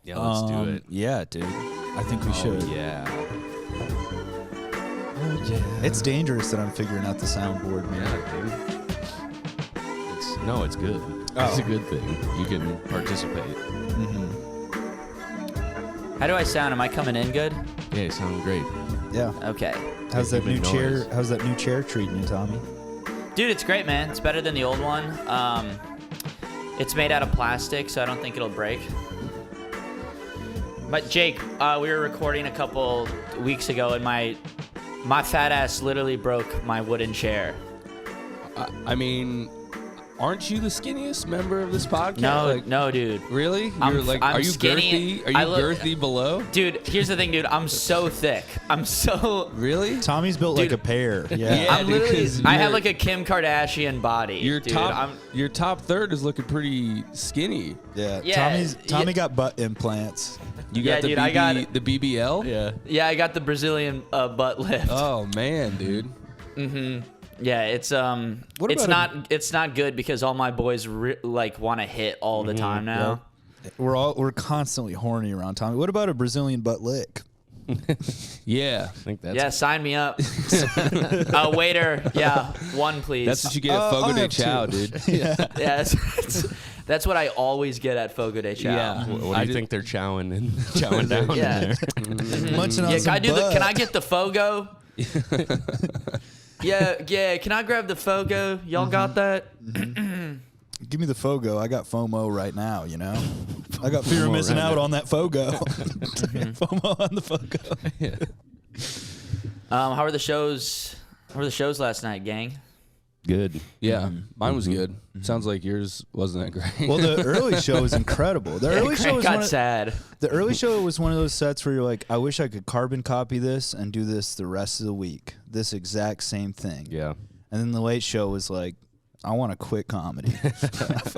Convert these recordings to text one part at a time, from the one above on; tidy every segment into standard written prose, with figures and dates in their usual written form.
Yeah, let's do it. Yeah, dude. I think we should. Yeah. Oh, yeah. It's dangerous that I'm figuring out the soundboard, man. Yeah, dude. It's good. It's a good thing. You can participate. Mm-hmm. How do I sound? Am I coming in good? Yeah, you sound great. Yeah. Okay. How's that new Make chair? noise. How's that new chair treating you, Tommy? Dude, it's great, man. It's better than the old one. It's made out of plastic, so I don't think it'll break. But Jake, we were recording a couple weeks ago, and my fat ass literally broke my wooden chair. I mean, aren't you the skinniest member of this podcast? No, dude. Really? I'm are you skinny. girthy? Are you girthy below? Dude, here's the thing, dude. I'm so thick. I'm so... Really? Tommy's built like a pear. Yeah. I'm dude, literally... 'cause I have like a Kim Kardashian body. Your dude. your top third is looking pretty skinny. Yeah. Yeah, Tommy got butt implants. You got dude, the BBL? Yeah. Yeah, I got the Brazilian butt lift. Oh man, dude. Mm-hmm. Yeah, it's about it's not good because all my boys want to hit all the time now. We're constantly horny around Tommy. What about a Brazilian butt lick? Yeah. I think that's... Yeah, sign me up. Waiter, yeah, one please. That's what you get at Fogo de Chao, dude. Yeah. Yeah, that's what I always get at Fogo de Chao. Yeah. What do you think they're chowing down Yeah. in there? Munching on Yeah, some can butt. I get the Fogo? Yeah, can I grab the Fogo? Y'all got that? Give me the Fogo. I got FOMO right now, you know? I got fear of missing out on that Fogo. FOMO on the Fogo. How were the shows? How were the shows last night, gang? Good. Yeah. Mine was good. Sounds like yours wasn't that great. Well, the early show was incredible. The early show was got sad. The early show was one of those sets where you're like, I wish I could carbon copy this and do this the rest of the week. This exact same thing. Yeah. And then the late show was like, I want to quit comedy.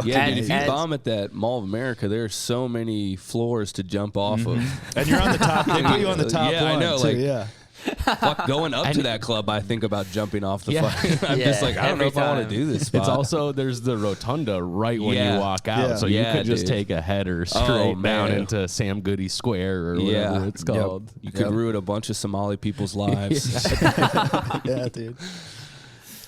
Yeah, dude, if you bomb at that Mall of America, there are so many floors to jump off of. And you're on the top. They put you on the top Yeah, I one, know, too, like- yeah. Fuck, going up to that club, I think about jumping off the Yeah. fucking... I'm Yeah, just like, I don't know every if I want time. to do this spot. It's also, there's the rotunda right when Yeah. you walk out. Yeah. So you Yeah, could just dude. take a header straight Oh, down man. into Sam Goody Square or whatever it's called. You could ruin a bunch of Somali people's lives. Yeah, dude.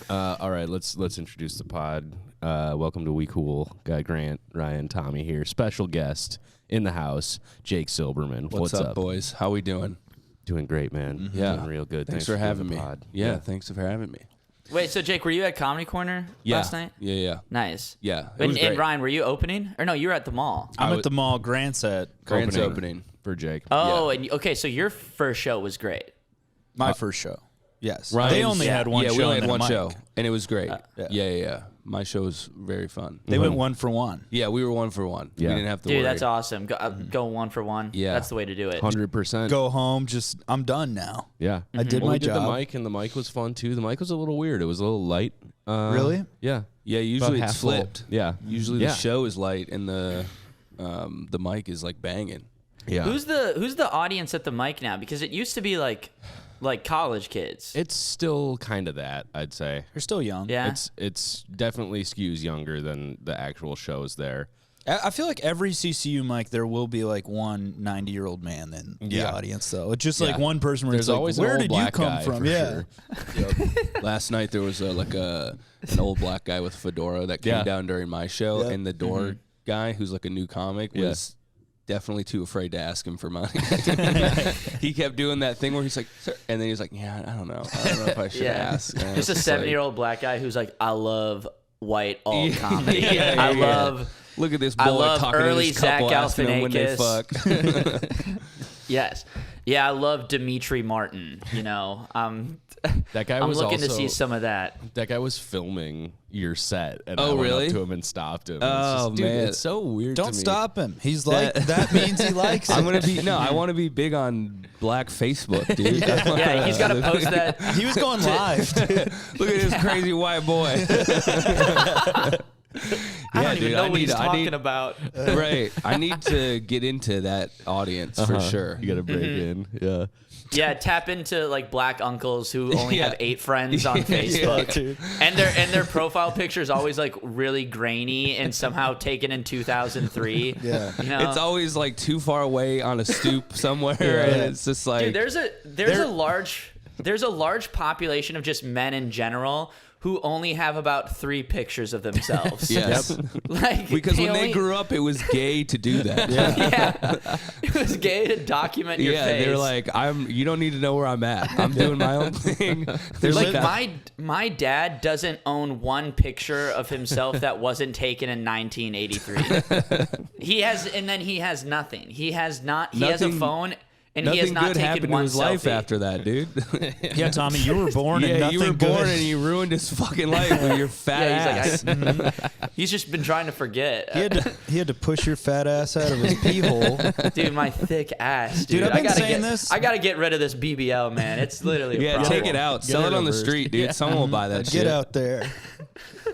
All right, let's introduce the pod. Welcome to We Cool. Guy Grant, Ryan, Tommy here. Special guest in the house, Jake Silberman. What's up, boys? How we doing? Doing great, man. Yeah. Doing real good. Thanks for having me. Pod. Yeah, thanks for having me. Wait, so Jake, were you at Comedy Corner last night? Yeah. Nice. Yeah, it was And great. Ryan, were you opening? Or no, you were at the mall. I'm at the mall. Grant's at Grant's opening. for Jake. Oh, and okay, so your first show was great. my first show. Yes. Ryan's- They only had one show. Yeah, we only and had then one a show, mic. and it was great. Yeah. Yeah. My show was very fun. They went 1 for 1. Yeah, we were 1 for 1. Yeah. We didn't have to Dude, worry. that's awesome. Go 1 for 1. Yeah. That's the way to do it. 100%. Go home. Just, I'm done now. Yeah. I did Well, my we did job. the mic, and the mic was fun, too. The mic was a little weird. It was a little light. Really? Yeah. Yeah, usually About it's half full. flipped. Yeah. Usually Yeah. the show is light and the mic is like banging. Yeah. Who's the audience at the mic now? Because it used to be like college kids. It's still kind of that, I'd say. You're still young. Yeah. It's definitely skews younger than the actual shows there. I feel like every CCU mic, there will be like one 90-year-old man in the Yeah. audience, though. It's just like Yeah. one person where There's it's like, always an where old did you black come guy, from? for Yeah. sure. Last night there was an old black guy with a fedora that came Yeah. down during my show, Yeah. and the door guy, who's like a new comic, Yeah. was definitely too afraid to ask him for money. He kept doing that thing where he's like, "Sir," and then he's like, "Yeah, I don't know if I should ask." And Just a it's 70-year-old black guy who's like, I love white alt Yeah. comedy. Yeah, I yeah. love Look at this I boy love talking early to this couple, Zach asking them when they Galifianakis. fuck. yes. Yeah, I love Dimitri Martin, you know. That guy I'm was looking to also- see some of that. That guy was filming your set, and I Oh, went really? up to him and stopped him. Oh, Dude, man. it's so weird. to Don't me. stop him. He's like, that means he likes it. I'm gonna be I want to be big on Black Facebook, dude. Yeah, he's got to post that. He was going live. Look at this crazy white boy. I don't even know what he's talking about. Right. I need to get into that audience for sure. You got to break in. Yeah. Yeah, tap into like black uncles who only have 8 friends on Facebook, and their profile picture is always like really grainy and somehow taken in 2003. Yeah, you know? It's always like too far away on a stoop somewhere, and it's just like, dude, there's a large population of just men in general who only have about 3 pictures of themselves. yes, like because when they grew up, it was gay to do that. Yeah, it was gay to document your face. They're like, you don't need to know where I'm at. I'm doing my own thing. They're like, my dad doesn't own one picture of himself that wasn't taken in 1983. He has nothing. He has a phone. And he has not good taken happened one to his selfie. life after that, dude. Yeah, Tommy, you were born and nothing you were born good. and you ruined his fucking life with your fat ass. He's just been trying to forget. He had to push your fat ass out of his pee hole. Dude, my thick ass. Dude, I've been saying this. I gotta get rid of this BBL, man. It's literally a problem. Take it out. Sell it on the street, dude. Someone will buy that shit. Get out there.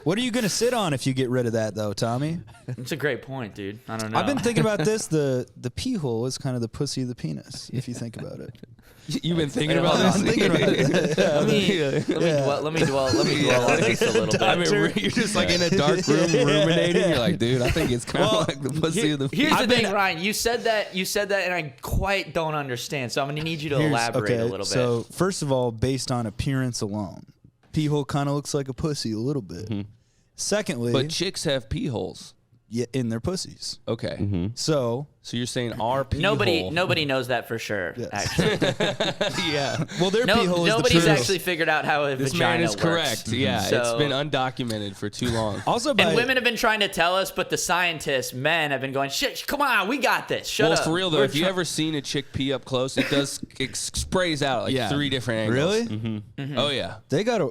What are you going to sit on if you get rid of that, though, Tommy? It's a great point, dude. I don't know. I've been thinking about this. The pee hole is kind of the pussy of the penis, if you think about it. You've been thinking about this? I'm thinking about it. Let me dwell on this a little bit. I mean, you're just like in a dark room ruminating. You're like, dude, I think it's kind of like the pussy of the penis. Here's the thing, Ryan. You said that, and I quite don't understand. So I'm gonna need you to elaborate a little bit. So first of all, based on appearance alone, pee hole kind of looks like a pussy a little bit. Mm-hmm. Secondly, but chicks have pee holes. Yeah, in their pussies. Okay. Mm-hmm. So you're saying our pee hole. Nobody knows that for sure. Yes. Actually. Yeah. Well, their pee hole is nobody's the truth. actually figured out how a this vagina man is works. correct. Yeah, So, it's been undocumented for too long. Also, and women have been trying to tell us, but the scientists, men, have been going, shit, come on, we got this. Shut up. Well, for real though, if you ever seen a chick pee up close, it sprays out like 3 different angles. Really? Mm-hmm. Mm-hmm. Oh yeah. They got a.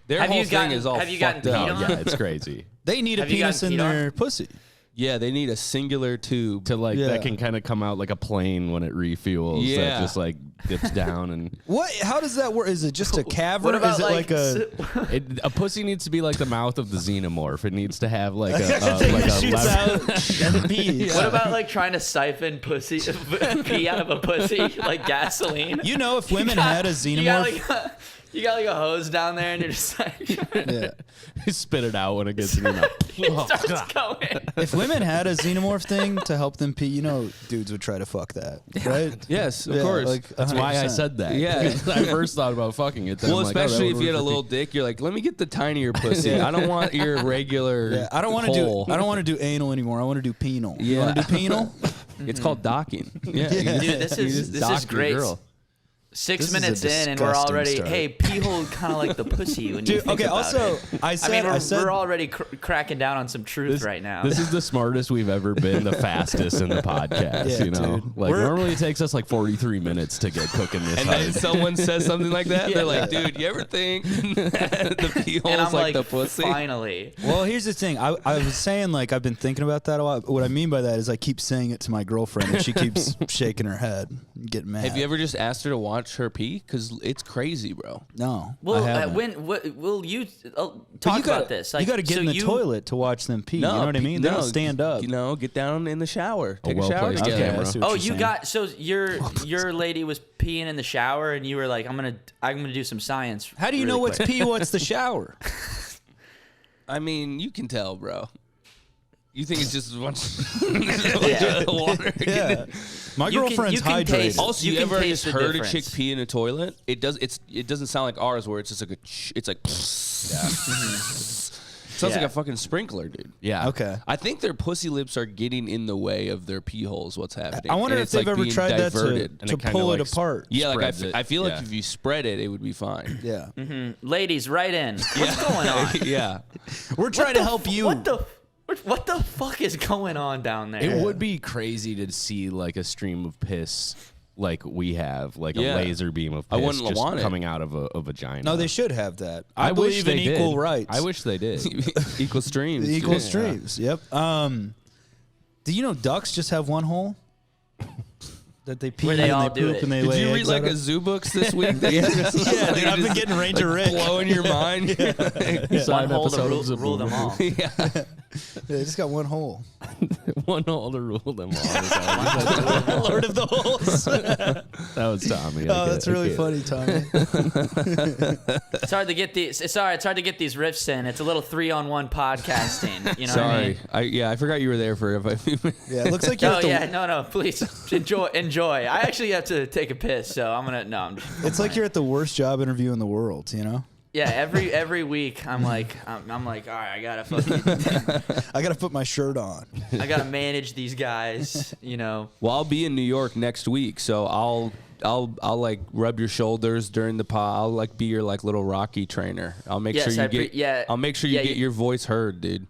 Their whole thing is all have you gotten fucked up. peed on? Yeah, it's crazy. They need a penis in their pussy. Yeah, they need a singular tube to that can kind of come out like a plane when it refuels. Yeah. That just like dips down and. What? How does that work? Is it just a cavern? What about is it like a? A pussy needs to be like the mouth of the xenomorph. It needs to have like a shoots out and pee. What about like trying to siphon pee out of a pussy like gasoline? You know, if women had a xenomorph. You got like a hose down there, and you're just like, you spit it out when it gets in your mouth. it starts going. If women had a xenomorph thing to help them pee, you know, dudes would try to fuck that, right? Yes, of course. Like That's why I said that. Yeah. I first thought about fucking it. Then Well, I'm like, especially that would if you had a work for little dick, you're like, let me get the tinier pussy. I don't want your regular. Yeah, I don't want to do anal anymore. I want to do penal. Yeah. You want to do penal? It's called docking. Yeah. Dude, this is great. Girl. 6 This minutes is a in, and we're disgusting already, start. hey, pee hole kind of like the pussy when you Dude, think okay, about also, it. we're We're already cracking down on some truth right now. This is the smartest we've ever been, the fastest in the podcast, Yeah, you know? dude. Like, normally it takes us like 43 minutes to get cooking this And hard. then someone says something like that, they're like, dude, you ever think the pee and hole's I'm like the pussy? finally. Well, here's the thing. I was saying, like, I've been thinking about that a lot. What I mean by that is I keep saying it to my girlfriend, and she keeps shaking her head and getting mad. Have you ever just asked her to watch her pee? Because it's crazy, bro. No. Well, I haven't. will you But talk you gotta- about this? you got to get in the toilet to watch them pee. you know what I mean? They don't stand up. You know, get down in the shower. Take a shower well-placed together. camera. I see what Oh, you're you saying. got so your lady was peeing in the shower, and you were like, I'm gonna do some science. How do you know what's pee, what's the shower? I mean, you can tell, bro. You think it's just a bunch Yeah. of water? Yeah. My You can- girlfriend's you can hydrated. taste- Also, You you can ever taste just the heard difference. a chick pee in a toilet? It doesn't sound like ours, where it's just like it's like. Sounds like Yeah. a fucking sprinkler, dude. Yeah. Okay. I think their pussy lips are getting in the way of their pee holes. What's happening? I wonder And if it's, they've like, ever being tried diverted. that to it kinda, pull like, it apart. Yeah, like spreads it. I feel like Yeah. if you spread it, it would be fine. Yeah. Ladies, right in. What's going on? Yeah. We're trying to help you. What the fuck is going on down there? It would be crazy to see like a stream of piss like we have, like Yeah. a laser beam of I piss wouldn't just want it. coming out of a vagina. No, they should have that. I I wish believe in they equal did. rights. I wish they did. Equal streams. Equal Yeah. streams. Yep. Do you know ducks just have one hole? That they pee Where they and all they do poop it. and they Did lay you read eggs like out a of? zoo books this week? Yeah, dude, I've been getting Ranger Rick. blowing your mind. One hole to rule them all. Yeah. They just got one hole. One hole to rule them all. Lord of the holes. That was Tommy. Oh, that's really funny, Tommy. It's hard to get these. It's hard to get these riffs in. It's a little 3-on-1 podcasting. You know Sorry. what I mean? I forgot you were there for a few minutes. Yeah, it looks like you're Oh at the, yeah, no, please enjoy. I actually have to take a piss, so I'm gonna I'm just, it's like you're at the worst job interview in the world, you know? yeah. Every week I'm like, all right, I gotta fucking, I got to put my shirt on. I gotta manage these guys, you know. Well, I'll be in New York next week, so I'll like rub your shoulders during the pod. I'll like be your like little Rocky trainer. I'll make Yes, sure you get. I'll make sure you get your voice heard, dude.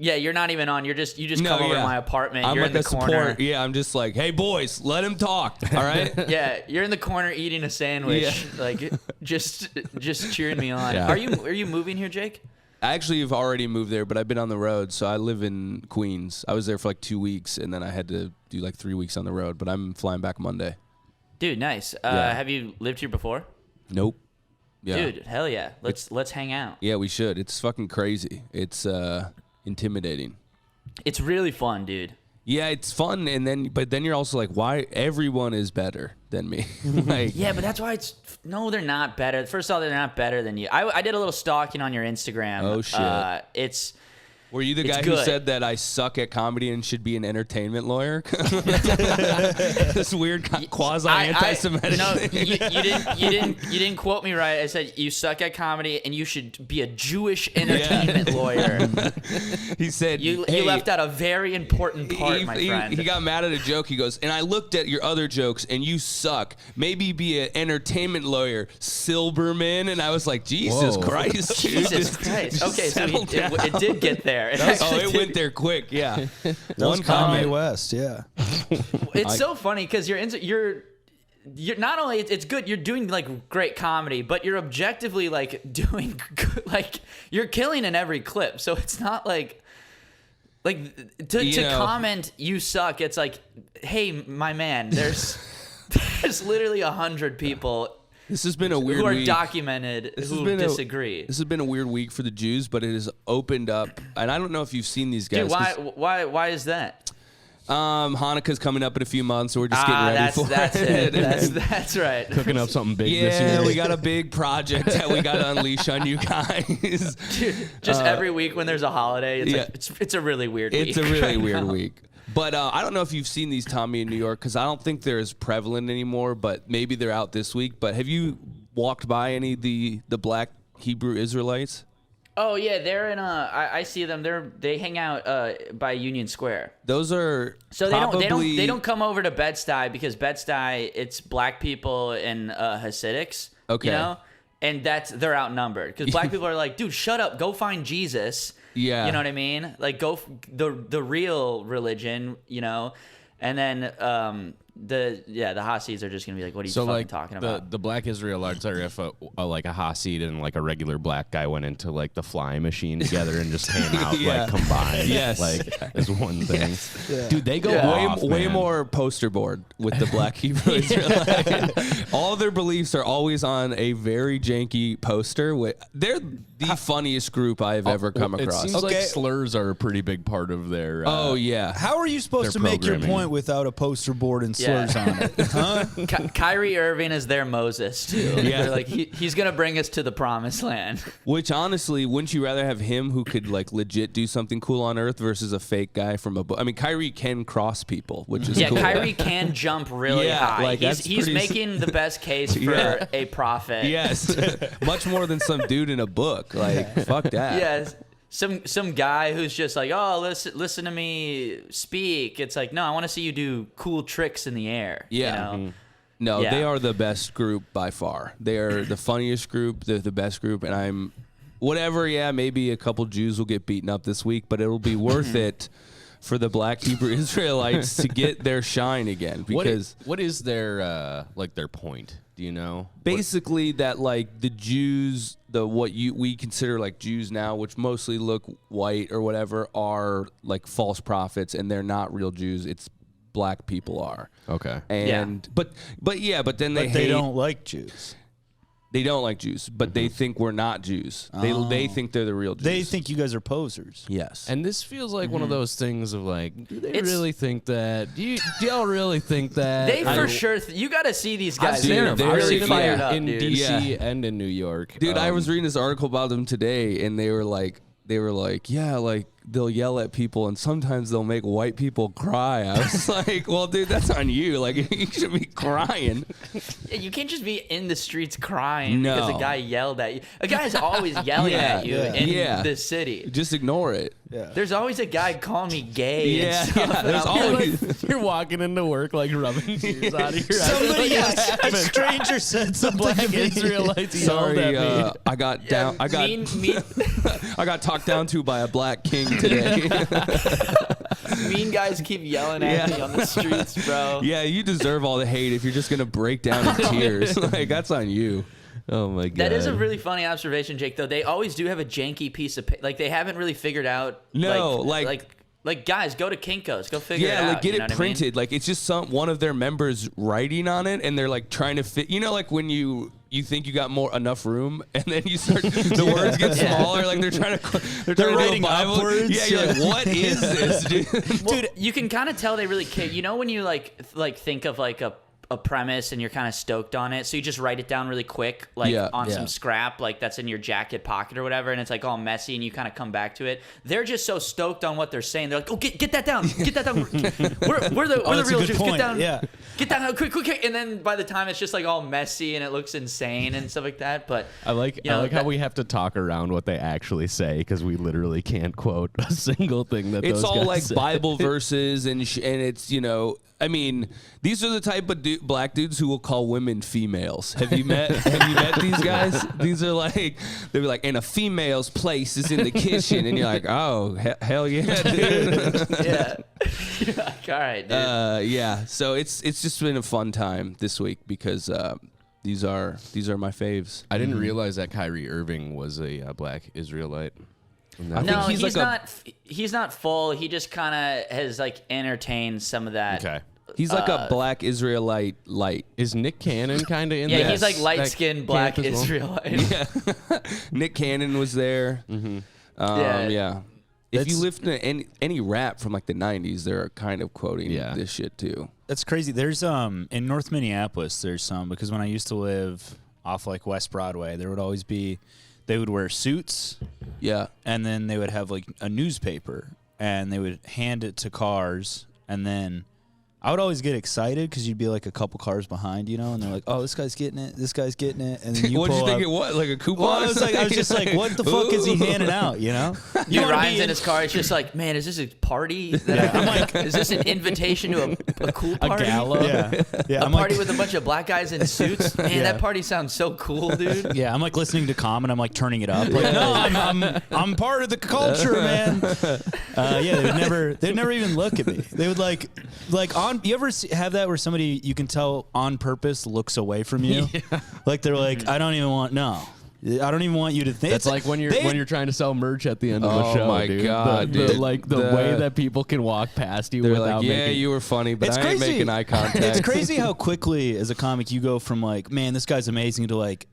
Yeah, you're not even on. You just come over to my apartment. I'm you're like in the corner. Support. Yeah, I'm just like, hey boys, let him talk. All right. Yeah, you're in the corner eating a sandwich, like just cheering me on. Yeah. Are you moving here, Jake? I actually have already moved there, but I've been on the road. So I live in Queens. I was there for like 2 weeks, and then I had to do like 3 weeks on the road. But I'm flying back Monday. Dude, nice. Yeah. Have you lived here before? Nope. Yeah. Dude, hell yeah. Let's hang out. Yeah, we should. It's fucking crazy. It's intimidating. It's really fun, dude. Yeah, it's fun, but then you're also like, why everyone is better than me? Like, Yeah, but that's why no, they're not better. First of all, they're not better than you. I did a little stalking on your Instagram. Oh, shit. It's were you the It's guy who good. said that I suck at comedy and should be an entertainment lawyer? This weird quasi anti-Semitic No, thing. you didn't quote me right. I said you suck at comedy and you should be a Jewish entertainment lawyer. He said You hey, left out a very important part, my friend. He got mad at a joke. He goes, and I looked at your other jokes, and you suck. Maybe be an entertainment lawyer, Silberman. And I was like, Jesus Whoa. Christ, dude. Jesus Christ. Okay, so settle down. it did get there. It went there quick. Yeah, That was one Kanye comment. West, yeah. It's so funny because you're not only it's good you're doing like great comedy, but you're objectively like doing good, like you're killing in every clip. So it's not like to comment you suck. It's like, hey, my man, there's literally 100 people This has been a weird who are week. documented who disagree. This has been a weird week for the Jews, but it has opened up. And I don't know if you've seen these guys. Dude, why is that? Hanukkah's coming up in a few months, so we're just getting ready for that's it. That's right. Cooking up something big this Yeah, year. we got a big project that we got to unleash on you guys. Dude, just every week when there's a holiday, it's yeah. like it's a really weird week. It's a really right weird now. week. But I don't know if you've seen these, Tommy, in New York, because I don't think they're as prevalent anymore, but maybe they're out this week. But have you walked by any of the black Hebrew Israelites? Oh yeah, they're in I see them. They hang out by Union Square. Those are So probably, they don't come over to Bed-Stuy because Bed-Stuy it's black people and Hasidics. Okay. You know, and they're outnumbered because black people are like, dude, shut up, go find Jesus. Yeah. You know what I mean? Like the real religion. You know, and then the Hasids are just gonna be like, what are you So fucking like talking about? the black Israelites are if a Hasid and like a regular black guy went into like the flying machine together and just came out Yeah. like combined, Yes. like as one thing. Yeah. Dude, they go Yeah. off, way man. more poster board with the black Hebrew Israelites. All their beliefs are always on a very janky poster. They're the funniest group I have ever come It across. seems like Okay. slurs are a pretty big part of their. Oh yeah. How are you supposed Their to make your programming. point without a poster board and Yeah. slurs on it? Huh? Kyrie Irving is their Moses too. Yeah. They're like he's gonna bring us to the promised land. Which honestly, wouldn't you rather have him who could like legit do something cool on Earth versus a fake guy from a book? I mean, Kyrie can cross people, which is Yeah, cool. Kyrie can jump really Yeah, high. like, he's that's pretty- making the best case for Yeah. a prophet. Yes, much more than some dude in a book. Like fuck that. Yes. Some guy who's just like, oh, listen to me speak. It's like, no, I want to see you do cool tricks in the air. Yeah. You know? No, Yeah. they are the best group by far. They are the funniest group. They're the best group, and I'm whatever. Yeah, maybe a couple Jews will get beaten up this week, but it'll be worth it for the black Hebrew Israelites to get their shine again. Because what is their their point? Do you know? basically that like the Jews, we consider like Jews now, which mostly look white or whatever, are like false prophets, and they're not real Jews. It's black people are. Okay. And but then they But they hate, don't like Jews. They don't like Jews, but they think we're not Jews. They think they're the real Jews. They think you guys are posers. Yes. And this feels like one of those things of like, do they It's- really think that? Do y'all really think that? They for sure. You got to see these guys. seen them. They're I've really seen them, fired yeah. up, in dude. DC and in New York. Dude, I was reading this article about them today, and they were like, yeah, like they'll yell at people, and sometimes they'll make white people cry. I was like, well, dude, that's on you. Like, you should be crying. Yeah, you can't just be in the streets crying No. because a guy yelled at you. A guy's always yelling at you in the city. Just ignore it. Yeah. There's always a guy calling me gay. Yeah, and stuff, yeah, and there's I'm always- like, You're walking into work like rubbing tears out of your eyes. Somebody, Like, a stranger said something black to me. Israelites yelled Sorry, at me. I got down. I got I got talked down to by a black king today. mean guys keep yelling at me on the streets, bro. Yeah, you deserve all the hate if you're just gonna break down in tears. Like, that's on you. Oh my god. That is a really funny observation, Jake. Though they always do have a janky piece of like they haven't really figured out. No, like guys, go to Kinko's, go figure it out. Yeah, like get you know it what I mean? printed. Like, it's just one of their members writing on it, and they're like trying to fit. You know, like when you think you got enough room, and then you start the words get smaller. Like they're trying to They're do a writing Bible. upwards. Yeah, you're like, what is this, dude? Well, you can kind of tell they really care. You know when you like think of like a premise and you're kind of stoked on it, so you just write it down really quick, like on some scrap, like that's in your jacket pocket or whatever, and it's like all messy, and you kind of come back to it. They're just so stoked on what they're saying. They're like, "Oh, get that down, get that down. We're the real Jews. Get down, get that quick." And then by the time it's just like all messy and it looks insane and stuff like that. But I like how we have to talk around what they actually say because we literally can't quote a single thing that It's those all guys like say. Bible verses and it's, you know, I mean, these are the type of black dudes who will call women females. Have you met these guys? These are like, they'll be like, and a female's place is in the kitchen, and you're like, oh, hell yeah, dude. yeah, all right, dude. Yeah. So it's just been a fun time this week because these are my faves. I didn't realize that Kyrie Irving was a black Israelite. No, he's he's like not. He's not full. He just kind of has like entertained some of that. Okay. He's like a black Israelite light. Is Nick Cannon kind of in Yeah, that? he's like that light-skinned black camp as well? Israelite. Yeah. Nick Cannon was there. Yeah. If you listen to any rap from like the 90s, they're kind of quoting this shit too. That's crazy. There's in North Minneapolis, there's some, because when I used to live off like West Broadway, there would always be, they would wear suits. Yeah. And then they would have like a newspaper and they would hand it to cars, and then I would always get excited because you'd be like a couple cars behind, you know, and they're like, "Oh, this guy's getting it. This guy's getting it." And then you What'd you pull think up. it was? Like a coupon? Well, I was just like, "What the fuck is he handing out?" You know? You wanna Ryan's be in his car. He's just like, man, is this a party? I'm like, is this an invitation to a cool party? A gala? Yeah. A I'm party like, with a bunch of black guys in suits? Man, that party sounds so cool, dude. yeah, I'm like listening to Com and I'm like turning it up. Like, no, I'm part of the culture, man. Yeah, they'd never even look at me. They would like on. You ever have that where somebody you can tell on purpose looks away from you? Like they're like, I don't even want you to think. That's like when you're trying to sell merch at the end of a show. my dude. God, the dude. way that people can walk past you They're without like, yeah, making. you were funny, but It's I ain't crazy. making eye contact. It's crazy how quickly as a comic you go from like, man, this guy's amazing to like,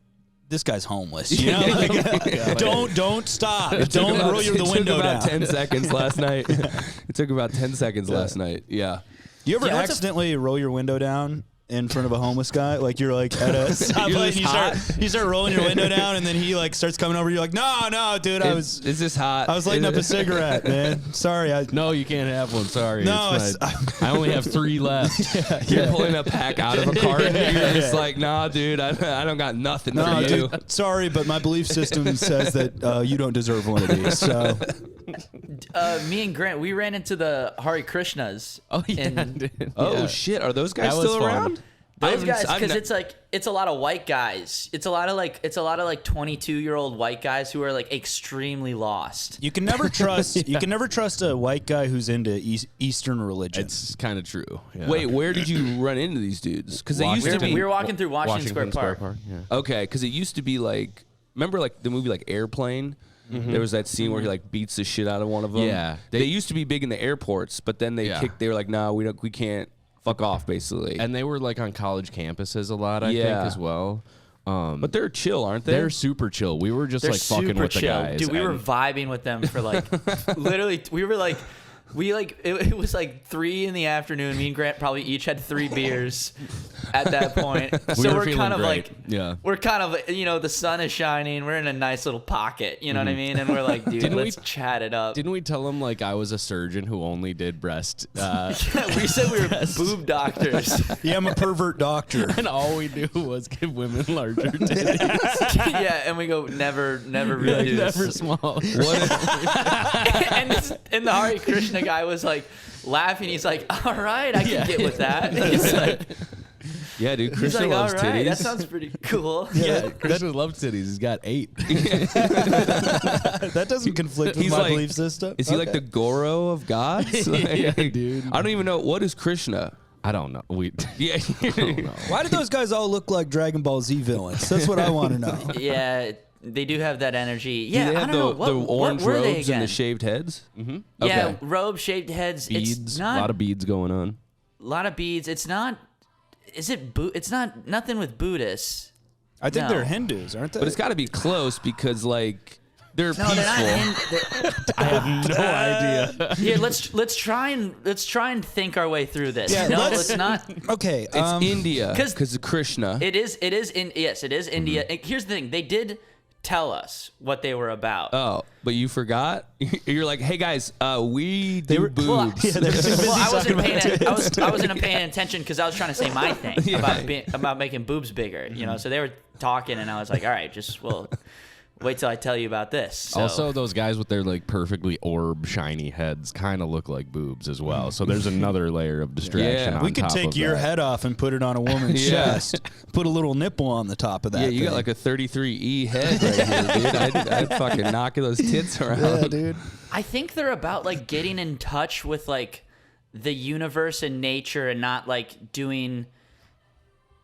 this guy's homeless. You know, like, don't stop. Don't roll the window It took about down. 10 seconds last night. It took about 10 seconds last night. Yeah. You ever Yeah, what's accidentally roll your window down in front of a homeless guy? Like you're like at a stoplight and you start rolling your window down, and then he like starts coming over. You're like, no, dude, Is this hot? I was lighting up a cigarette, man. Sorry, No, you can't have one. Sorry. No, It's I only have 3 left. You're pulling a pack out of a cart. You're just like, nah, dude, I don't got nothing no, for you. dude, sorry, but my belief system says that you don't deserve one of these. So Me and Grant, we ran into the Hare Krishnas. Oh yeah. in- dude. Oh, Yeah. shit. Are those guys That was still fun. around? Those guys, because it's it's a lot of white guys. It's a lot of like 22-year-old white guys who are like extremely lost. you can never trust. You can never trust a white guy who's into Eastern religion. It's kind of true. Yeah. Wait, where did you run into these dudes? Because they used to be. We were walking through Washington Square Park. Yeah. Okay, because it used to be like, remember like the movie like Airplane? There was that scene where he like beats the shit out of one of them. Yeah. They used to be big in the airports, but then they were like, no, we can't. Fuck off, basically. And they were like on college campuses a lot, I think, Yeah. as well. But they're chill, aren't they? They're super chill. We were just They're like fucking super with the chill. guys. Dude, we were and- vibing with them for like literally. It was like 3 p.m. Me and Grant probably each had 3 beers at that point. So were we're feeling kind of great. like, Yeah. we're kind of, the sun is shining. We're in a nice little pocket. You know what I mean? And we're like, dude, Didn't we- let's chat it up. Didn't we tell him like I was a surgeon who only did breast? We said we were boob doctors. Yeah, I'm a pervert doctor. And all we do was give women larger titties. Yeah, and we go, never reduce. Never small. And the Hare Krishna guy was like laughing. He's like, all right, I can get with that. He's like, Yeah, dude. he's Krishna like, all loves right, titties. that sounds pretty cool. Yeah, Christian loves titties. He's got 8. That doesn't conflict with He's my like- belief system. Is he like the Goro of gods? Like, dude. I don't even know. What is Krishna? I don't know. Yeah. Why do those guys all look like Dragon Ball Z villains? That's what I want to know. Yeah, they do have that energy. Do Yeah, they I have don't know. the What orange were they robes and again? the shaved heads? Mm-hmm. Yeah, Okay. robe, shaved heads. Beads. It's A not lot of beads going on. lot of beads. It's not. Is it? It's not nothing with Buddhists. I think No. they're Hindus, aren't they? But it's got to be close because like they're No, peaceful. they're not. I have no idea. Here, let's try and think our way through this. Yeah, No, let's- let's not. okay. It's India 'cause- because of Krishna. It is India. Here's the thing. They did tell us what they were about. Oh, but you forgot? You're like, hey guys, we do were- boobs. Well, Yeah, they're too busy well, I wasn't talking paying. about I wasn't paying attention because I was trying to say my thing about making boobs bigger. So they were talking, and I was like, all right, wait till I tell you about this. So, Also, those guys with their like perfectly orb shiny heads kind of look like boobs as well. So there's another layer of distraction. Yeah. on We could top take of your that. head off and put it on a woman's Yeah. chest. Put a little nipple on the top of that. Yeah, you got like a 33E head right here, dude. I'd fucking knock those tits around. yeah, dude. I think they're about like getting in touch with like the universe and nature, and not like doing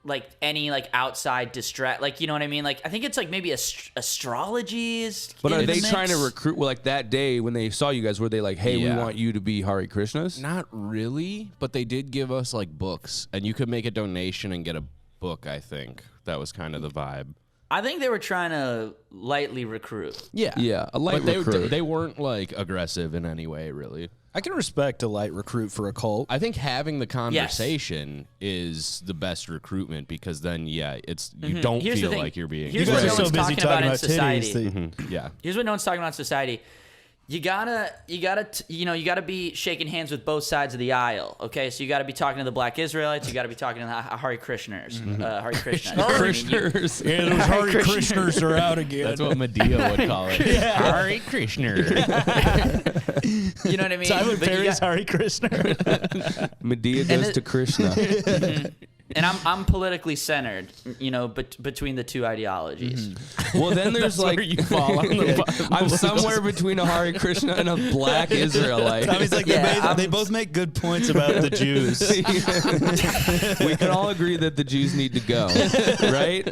like any like outside distract. Like, you know what I mean? Like, I think it's like maybe astrology is. But in are the they mix. trying to recruit? Well, like that day when they saw you guys, were they like, hey, Yeah. we want you to be Hare Krishnas? Not really, but they did give us like books, and you could make a donation and get a book. I think that was kind of the vibe. I think they were trying to lightly recruit. Yeah, Yeah, a light but recruit. they weren't like aggressive in any way, really. I can respect a light recruit for a cult. I think having the conversation is the best recruitment, because then it's you don't Here's the feel thing. like you're being. Here's You guys what are no so one's busy talking about talking in about society. titties. Yeah. Here's what no one's talking about in society. You gotta be shaking hands with both sides of the aisle. Okay, so you gotta be talking to the Black Israelites. You gotta be talking to the Hare Krishners. Hare Krishna. Krishners. Yeah, those Hare Krishners are out again. That's what Medea would call it. Hare Krishna. You know what I mean? Simon But you Perry's got- Hare Krishna. Medea And goes it- to Krishna. and I'm politically centered. Between the two ideologies. Well, then there's like where you fall on the I'm somewhere between a Hare Krishna and a Black Israelite. I was like, they both make good points about the Jews. We can all agree that the Jews need to go, right?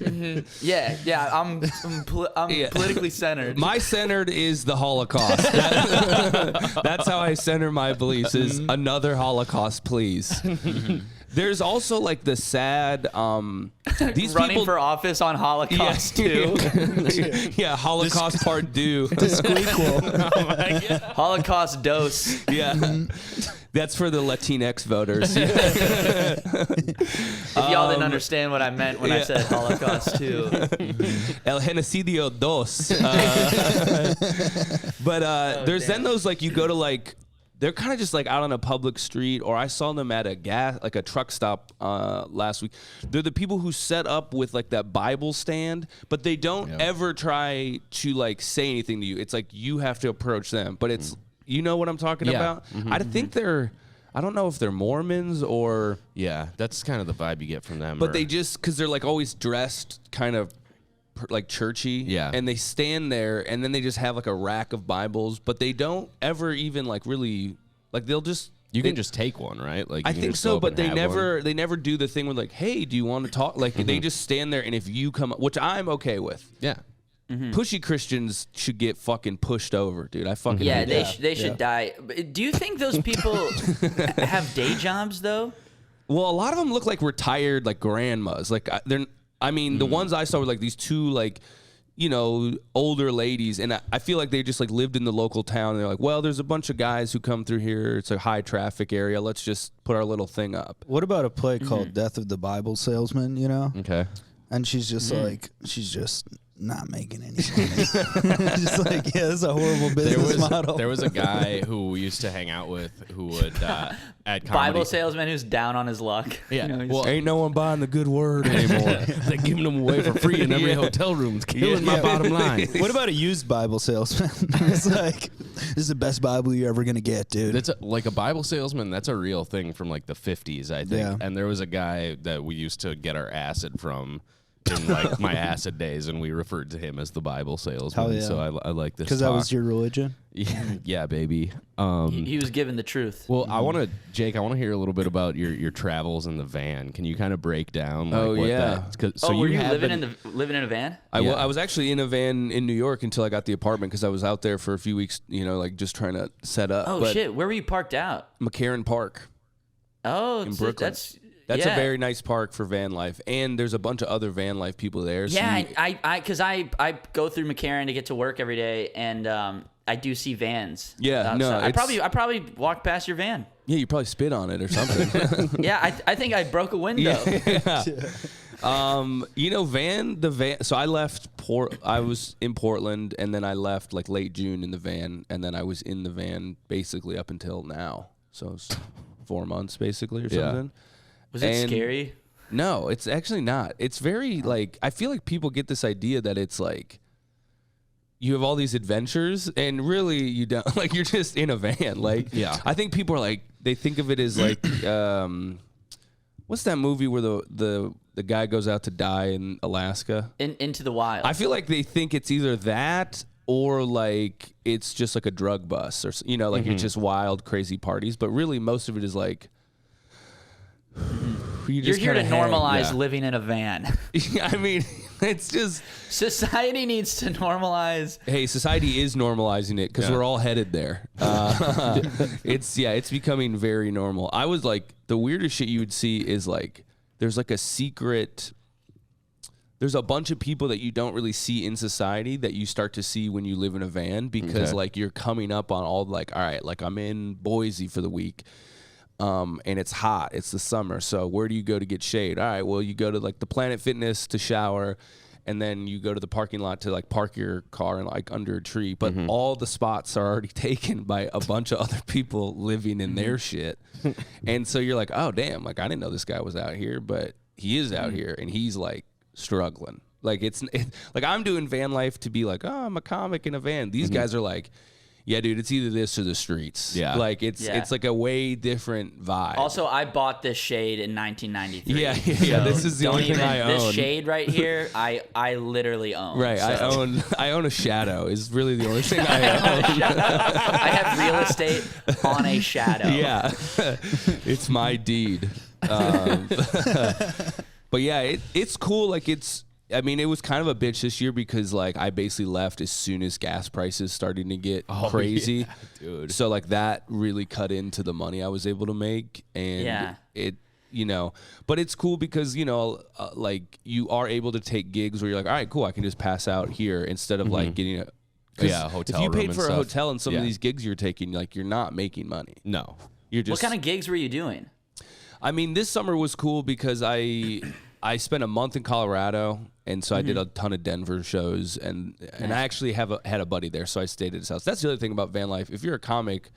Yeah. I'm Yeah. politically centered. My centered is the Holocaust. That's how I center my beliefs. Is another Holocaust, please. There's also like the sad these running people for office on Holocaust too. yeah, Holocaust part due. Holocaust dose. Yeah. That's for the Latinx voters. If y'all didn't understand what I meant when I said Holocaust too. El Genocidio dos. But there's then those like you go to like they're kind of just like out on a public street, or I saw them at a truck stop last week. They're the people who set up with like that Bible stand, but they don't ever try to like say anything to you. It's like you have to approach them, but it's you know what I'm talking about. I think I don't know if they're Mormons or Yeah, that's kind of the vibe you get from them. but they just because they're like always dressed kind of like churchy, Yeah. and they stand there and then they just have like a rack of Bibles, but they don't ever even like really like they'll just you can just take one, right? Like I you can think just so, go up but and they have never do the thing where like, hey, do you want to talk? Like they just stand there, and if you come up, which I'm okay with. one. Yeah. Pushy Christians should get fucking pushed over, dude. I fucking Yeah, hate they that. should die. But do you think those people have day jobs though? Well, a lot of them look like retired like grandmas. Like they're I mean, the ones I saw were like these two like, you know, older ladies, and I feel like they just like lived in the local town. And they're like, well, there's a bunch of guys who come through here. It's a high traffic area. Let's just put our little thing up. What about a play called Death of the Bible Salesman, you know? Okay. And she's just like, she's just not making any money. Just like, yeah, this is a horrible business model. There was a guy who we used to hang out with who would at comedy. Bible salesman who's down on his luck. Yeah. You know, Well, ain't no one buying the good word anymore. They're giving them away for free in every hotel room. It's killing my bottom line. What about a used Bible salesman? It's like, this is the best Bible you're ever going to get, dude. That's like a Bible salesman. That's a real thing from like the 50s, I think. Yeah. And there was a guy that we used to get our acid from in like my acid days, and we referred to him as the Bible salesman. Hell yeah. So I like this Because that was your religion? yeah, baby. he was given the truth. Well, Jake, I want to hear a little bit about your travels in the van. Can you kind of break down? Like, what that, so were you living in a van? I was actually in a van in New York until I got the apartment because I was out there for a few weeks, you know, like just trying to set up. Oh, shit. Where were you parked out? McCarran Park. Oh, in Brooklyn. That's a very nice park for van life, and there's a bunch of other van life people there. So yeah, I go through McCarran to get to work every day, and I do see vans. Yeah, no, I probably walked past your van. Yeah, you probably spit on it or something. Yeah, I think I broke a window. Yeah. You know, the van. So I left I was in Portland, and then I left like late June in the van, and then I was in the van basically up until now. So it's 4 months basically or something. Was it scary? No, it's actually not. It's very like, I feel like people get this idea that it's like you have all these adventures and really you don't. Like, you're just in a van. Like, yeah. I think people are like, they think of it as like what's that movie where the guy goes out to die in Alaska? Into the Wild. I feel like they think it's either that or like it's just like a drug bus, or, you know, like it's just wild, crazy parties. But really, most of it is like, you're here to normalize living in a van. I mean, it's just society needs to normalize. Hey, society is normalizing it because we're all headed there. It's becoming very normal. I was like, the weirdest shit you would see is like, there's like a secret. There's a bunch of people that you don't really see in society that you start to see when you live in a van, because like you're coming up on all like, all right, like I'm in Boise for the week. And it's hot. It's the summer. So where do you go to get shade? All right, well, you go to like the Planet Fitness to shower, and then you go to the parking lot to like park your car and like under a tree. But all the spots are already taken by a bunch of other people living in their shit. And so you're like, oh, damn, like I didn't know this guy was out here, but he is out here and he's like struggling. Like like I'm doing van life to be like, oh, I'm a comic in a van. These guys are like, yeah, dude, it's either this or the streets. Yeah. Like, it's like a way different vibe. Also, I bought this shade in 1993. Yeah. So this is the only thing I own. This shade right here, I literally own. Right. So. I own a shadow is really the only thing I own. I have real estate on a shadow. Yeah. It's my deed. But yeah, it's cool. Like, I mean, it was kind of a bitch this year because, like, I basically left as soon as gas prices started to get crazy. Yeah, dude. So, like, that really cut into the money I was able to make. And it, you know, but it's cool because, you know, like, you are able to take gigs where you're like, all right, cool, I can just pass out here instead of, like, getting a hotel if you room paid and for a stuff. hotel and some of these gigs you're taking, like, you're not making money. No. You're just. What kind of gigs were you doing? I mean, this summer was cool because I spent a month in Colorado, and so I did a ton of Denver shows, and I actually had a buddy there, so I stayed at his house. That's the other thing about van life. If you're a comic,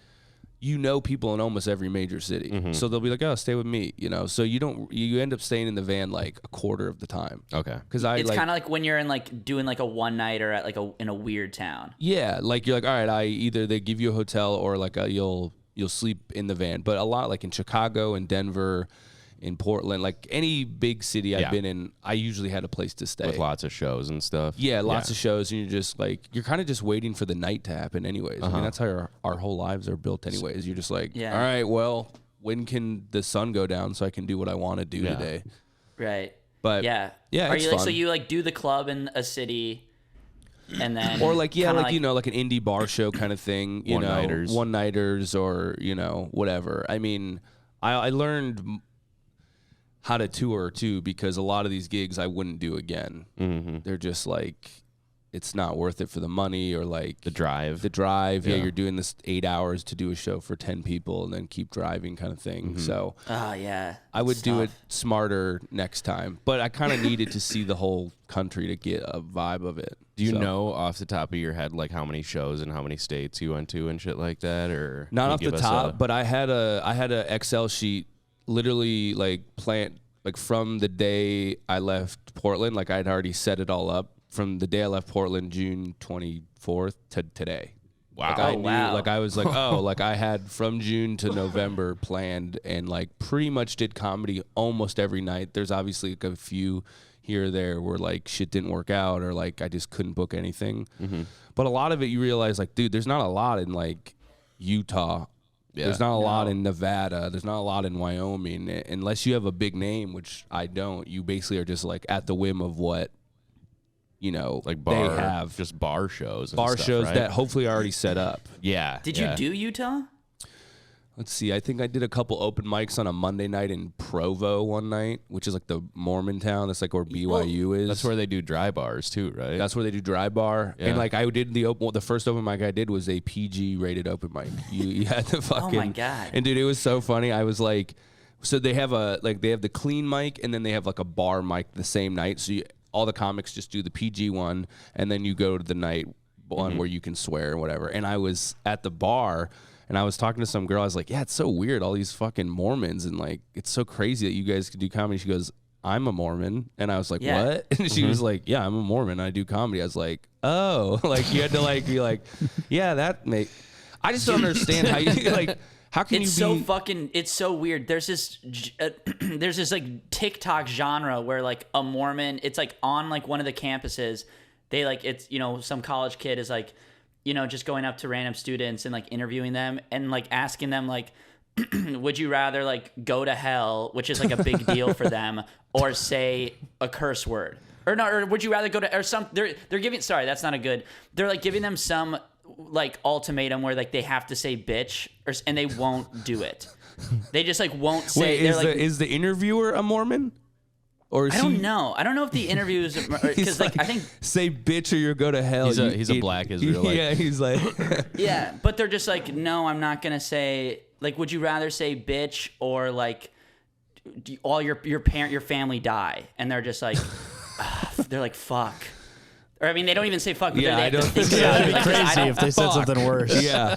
you know people in almost every major city, so they'll be like, "Oh, stay with me," you know. So you end up staying in the van like a quarter of the time. Okay, because it's kind of like when you're in like doing like a one nighter at like in a weird town. Yeah, like you're like, all right, either they give you a hotel or like you'll sleep in the van, but a lot like in Chicago and Denver. In Portland, like any big city I've been in, I usually had a place to stay. with lots of shows and stuff. Yeah, lots of shows, and you're kind of just waiting for the night to happen anyways. I mean, that's how our whole lives are built anyways. You're just like, all right, well, when can the sun go down so I can do what I want to do today? Right. But yeah. Are you like, so you like do the club in a city and then or like you know, like an indie bar show kind of thing, you know, one-nighters or, you know, whatever. I mean, I learned how to tour too, because a lot of these gigs I wouldn't do again. Mm-hmm. They're just like, it's not worth it for the money or like the drive. Yeah, you're doing this 8 hours to do a show for 10 people and then keep driving kind of thing. So I would do it smarter next time. But I kind of needed to see the whole country to get a vibe of it. Do you know off the top of your head like how many shows and how many states you went to and shit like that, or not off the top? But I had a Excel sheet, literally like from the day I left Portland, like I'd already set it all up. From the day I left Portland, June 24th to today. Wow. Like I knew, like I was like, like I had from June to November planned and like pretty much did comedy almost every night. There's obviously like a few here or there where like shit didn't work out or like I just couldn't book anything. Mm-hmm. But a lot of it you realize like, dude, there's not a lot in like Utah. Yeah. There's not a lot in Nevada. There's not a lot in Wyoming. Unless you have a big name, which I don't, you basically are just like at the whim of what, like they have just bar shows, right? That hopefully are already set up. Yeah. Did you do Utah? Let's see. I think I did a couple open mics on a Monday night in Provo one night, which is like the Mormon town. That's like where BYU is. That's where they do dry bars too, right? That's where they do dry bar. Yeah. And like I did the first open mic I did was a PG rated open mic. You had to fucking. Oh my God. And dude, it was so funny. I was like, so they have the clean mic and then they have like a bar mic the same night. So all the comics just do the PG one, and then you go to the night one where you can swear and whatever. And I was at the bar, and I was talking to some girl. I was like, yeah, it's so weird, all these fucking Mormons, and like, it's so crazy that you guys could do comedy. She goes, I'm a Mormon. And I was like, what? And she was like, yeah, I'm a Mormon. I do comedy. I was like, oh. Like, you had to like be like, yeah, I just don't understand how you, like, how can it's so weird. There's this like TikTok genre where like a Mormon, it's like on like one of the campuses, they like, it's, some college kid is like, just going up to random students and like interviewing them and like asking them like, would you rather like go to hell, which is like a big deal for them, or say a curse word? Or no, or would you rather go to, or some, they're giving, sorry, that's not a good, they're like giving them some like ultimatum where like they have to say bitch and they won't do it. They just like won't say. Wait, is the interviewer a Mormon? Or I don't know. I don't know if the interviews because like I think say bitch or you go to hell. He's a black Israelite. Yeah, he's like yeah, but they're just like, no, I'm not gonna say. Like, would you rather say bitch or like all your family die? And they're just like they're like fuck. Or I mean, they don't even say fuck. But yeah, they I don't think that'd be crazy if they said something worse. Yeah,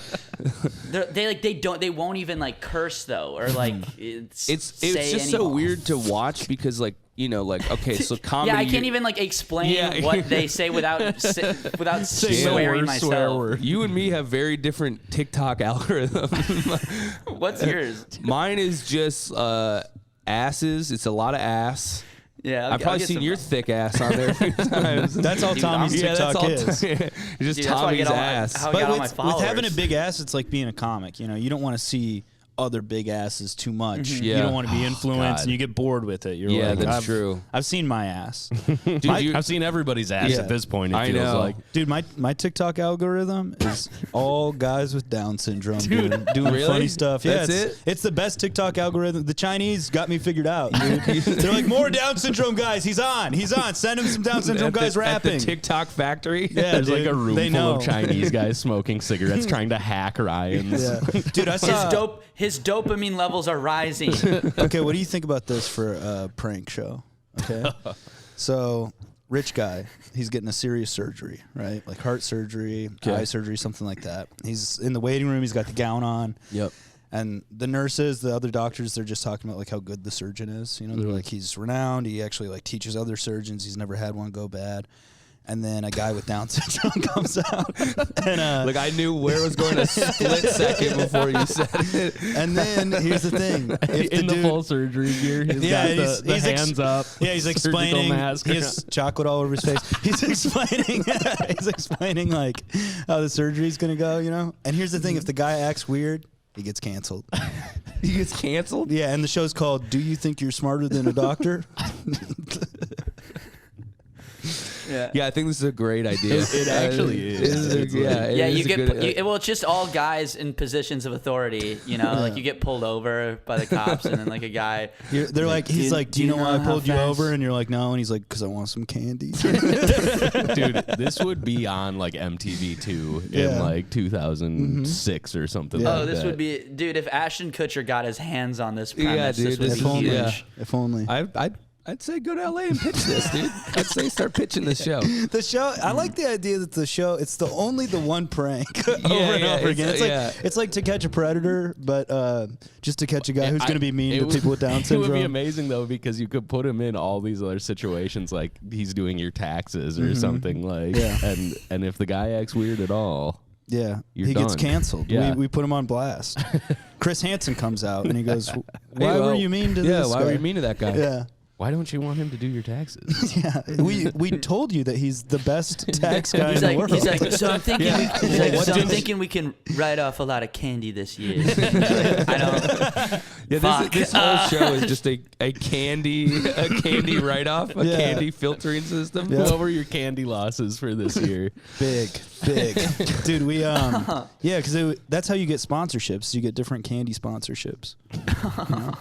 they won't even like curse though, or like it's just so weird to watch because like okay, so comedy. Yeah, I can't even like explain what they say without swearing myself. You and me have very different TikTok algorithms. What's yours? Mine is just asses. It's a lot of ass. Yeah, I've probably seen your thick ass on there a few times. That's all Tommy's TikTok is. Just Tommy's ass. But with having a big ass, it's like being a comic. You don't want to see other big asses too much. Mm-hmm. You don't want to be influenced and you get bored with it. You're like, that's true. I've seen my ass. Dude, I've seen everybody's ass at this point. It feels like. Dude, my TikTok algorithm is all guys with Down syndrome doing really? Funny stuff. Yeah, it's the best TikTok algorithm. The Chinese got me figured out. They're like, more Down syndrome guys. He's on. Send him some Down syndrome guys rapping. At the TikTok factory. Yeah, there's like a room full of Chinese guys smoking cigarettes trying to hack Ryan's. Yeah. Dude, I saw his dopamine levels are rising. Okay, what do you think about this for a prank show? Okay, so rich guy, he's getting a serious surgery, right? Like heart surgery, eye surgery, something like that. He's in the waiting room. He's got the gown on. Yep. And the nurses, the other doctors, they're just talking about like how good the surgeon is. They're like, he's renowned. He actually like teaches other surgeons. He's never had one go bad. And then a guy with Down syndrome comes out. And, like I knew where it was going a split second before you said it. And then here's the thing: in the full surgery gear, he's got the hands up. Yeah, he's explaining. Mask. He has chocolate all over his face. He's explaining. He's explaining like how the surgery's gonna go. And here's the thing: if the guy acts weird, he gets canceled. He gets canceled? Yeah, and the show's called "Do You Think You're Smarter Than a Doctor?" Yeah, I think this is a great idea. It actually is. It's just all guys in positions of authority. You know, like you get pulled over by the cops, and then like a guy. They're like, he's like, do you know why I pulled you over? And you're like, no. And he's like, because I want some candy. Dude, this would be on like MTV2 in like 2006 or something like that. Oh, this would be, dude, if Ashton Kutcher got his hands on this premise, this would be huge. Yeah. If only. I'd say go to LA and pitch this, dude. I'd say start pitching the show. The show, I like the idea that the show, it's the one prank over and over again. It's like To Catch a Predator, but just to catch a guy who's going to be mean to people with Down syndrome. It would be amazing though, because you could put him in all these other situations, like he's doing your taxes or something like, and if the guy acts weird at all. Yeah, he gets canceled. Yeah. We put him on blast. Chris Hansen comes out and he goes, "Why were you mean to this? Why were you mean to that guy? Yeah, why don't you want him to do your taxes? Yeah, we told you that he's the best tax guy in the world. He's like, so I'm thinking, I'm thinking we can write off a lot of candy this year. I don't. Yeah, this whole show is just a candy write-off, a candy filtering system. Yeah. What were your candy losses for this year? Big, dude. We because that's how you get sponsorships. You get different candy sponsorships. You know?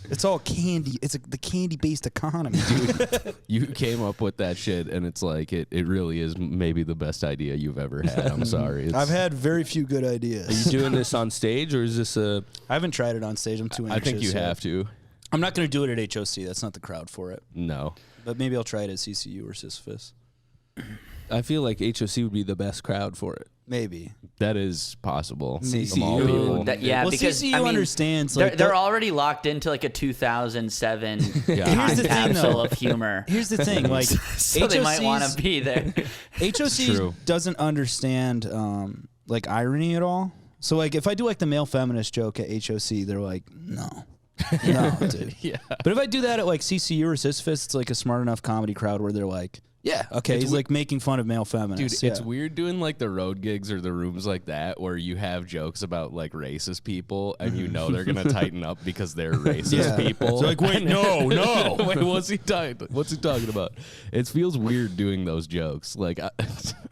It's all candy. It's the candy-based economy, dude. You came up with that shit, and it's like it really is maybe the best idea you've ever had. I'm sorry. I've had very few good ideas. Are you doing this on stage, or is this a... I haven't tried it on stage. I'm too anxious. I think you have to. I'm not going to do it at HOC. That's not the crowd for it. No. But maybe I'll try it at CCU or Sisyphus. I feel like HOC would be the best crowd for it. Maybe. That is possible. CCU. From all people. Yeah, well, because CCU understands. Like, they're already locked into like a 2007 Here's the thing, capsule though. of humor. Here's the thing, like So they might want to be there. HOC doesn't understand like irony at all. So like if I do like the male feminist joke at HOC, they're like, no, dude. Yeah. But if I do that at like CCU or Sisyphus, it's like a smart enough comedy crowd where they're like, yeah, okay, he's like making fun of male feminists. Dude, it's weird doing like the road gigs or the rooms like that where you have jokes about like racist people and you know they're gonna tighten up because they're racist people. It's like, wait, no. Wait, what's he talking about? It feels weird doing those jokes. Like I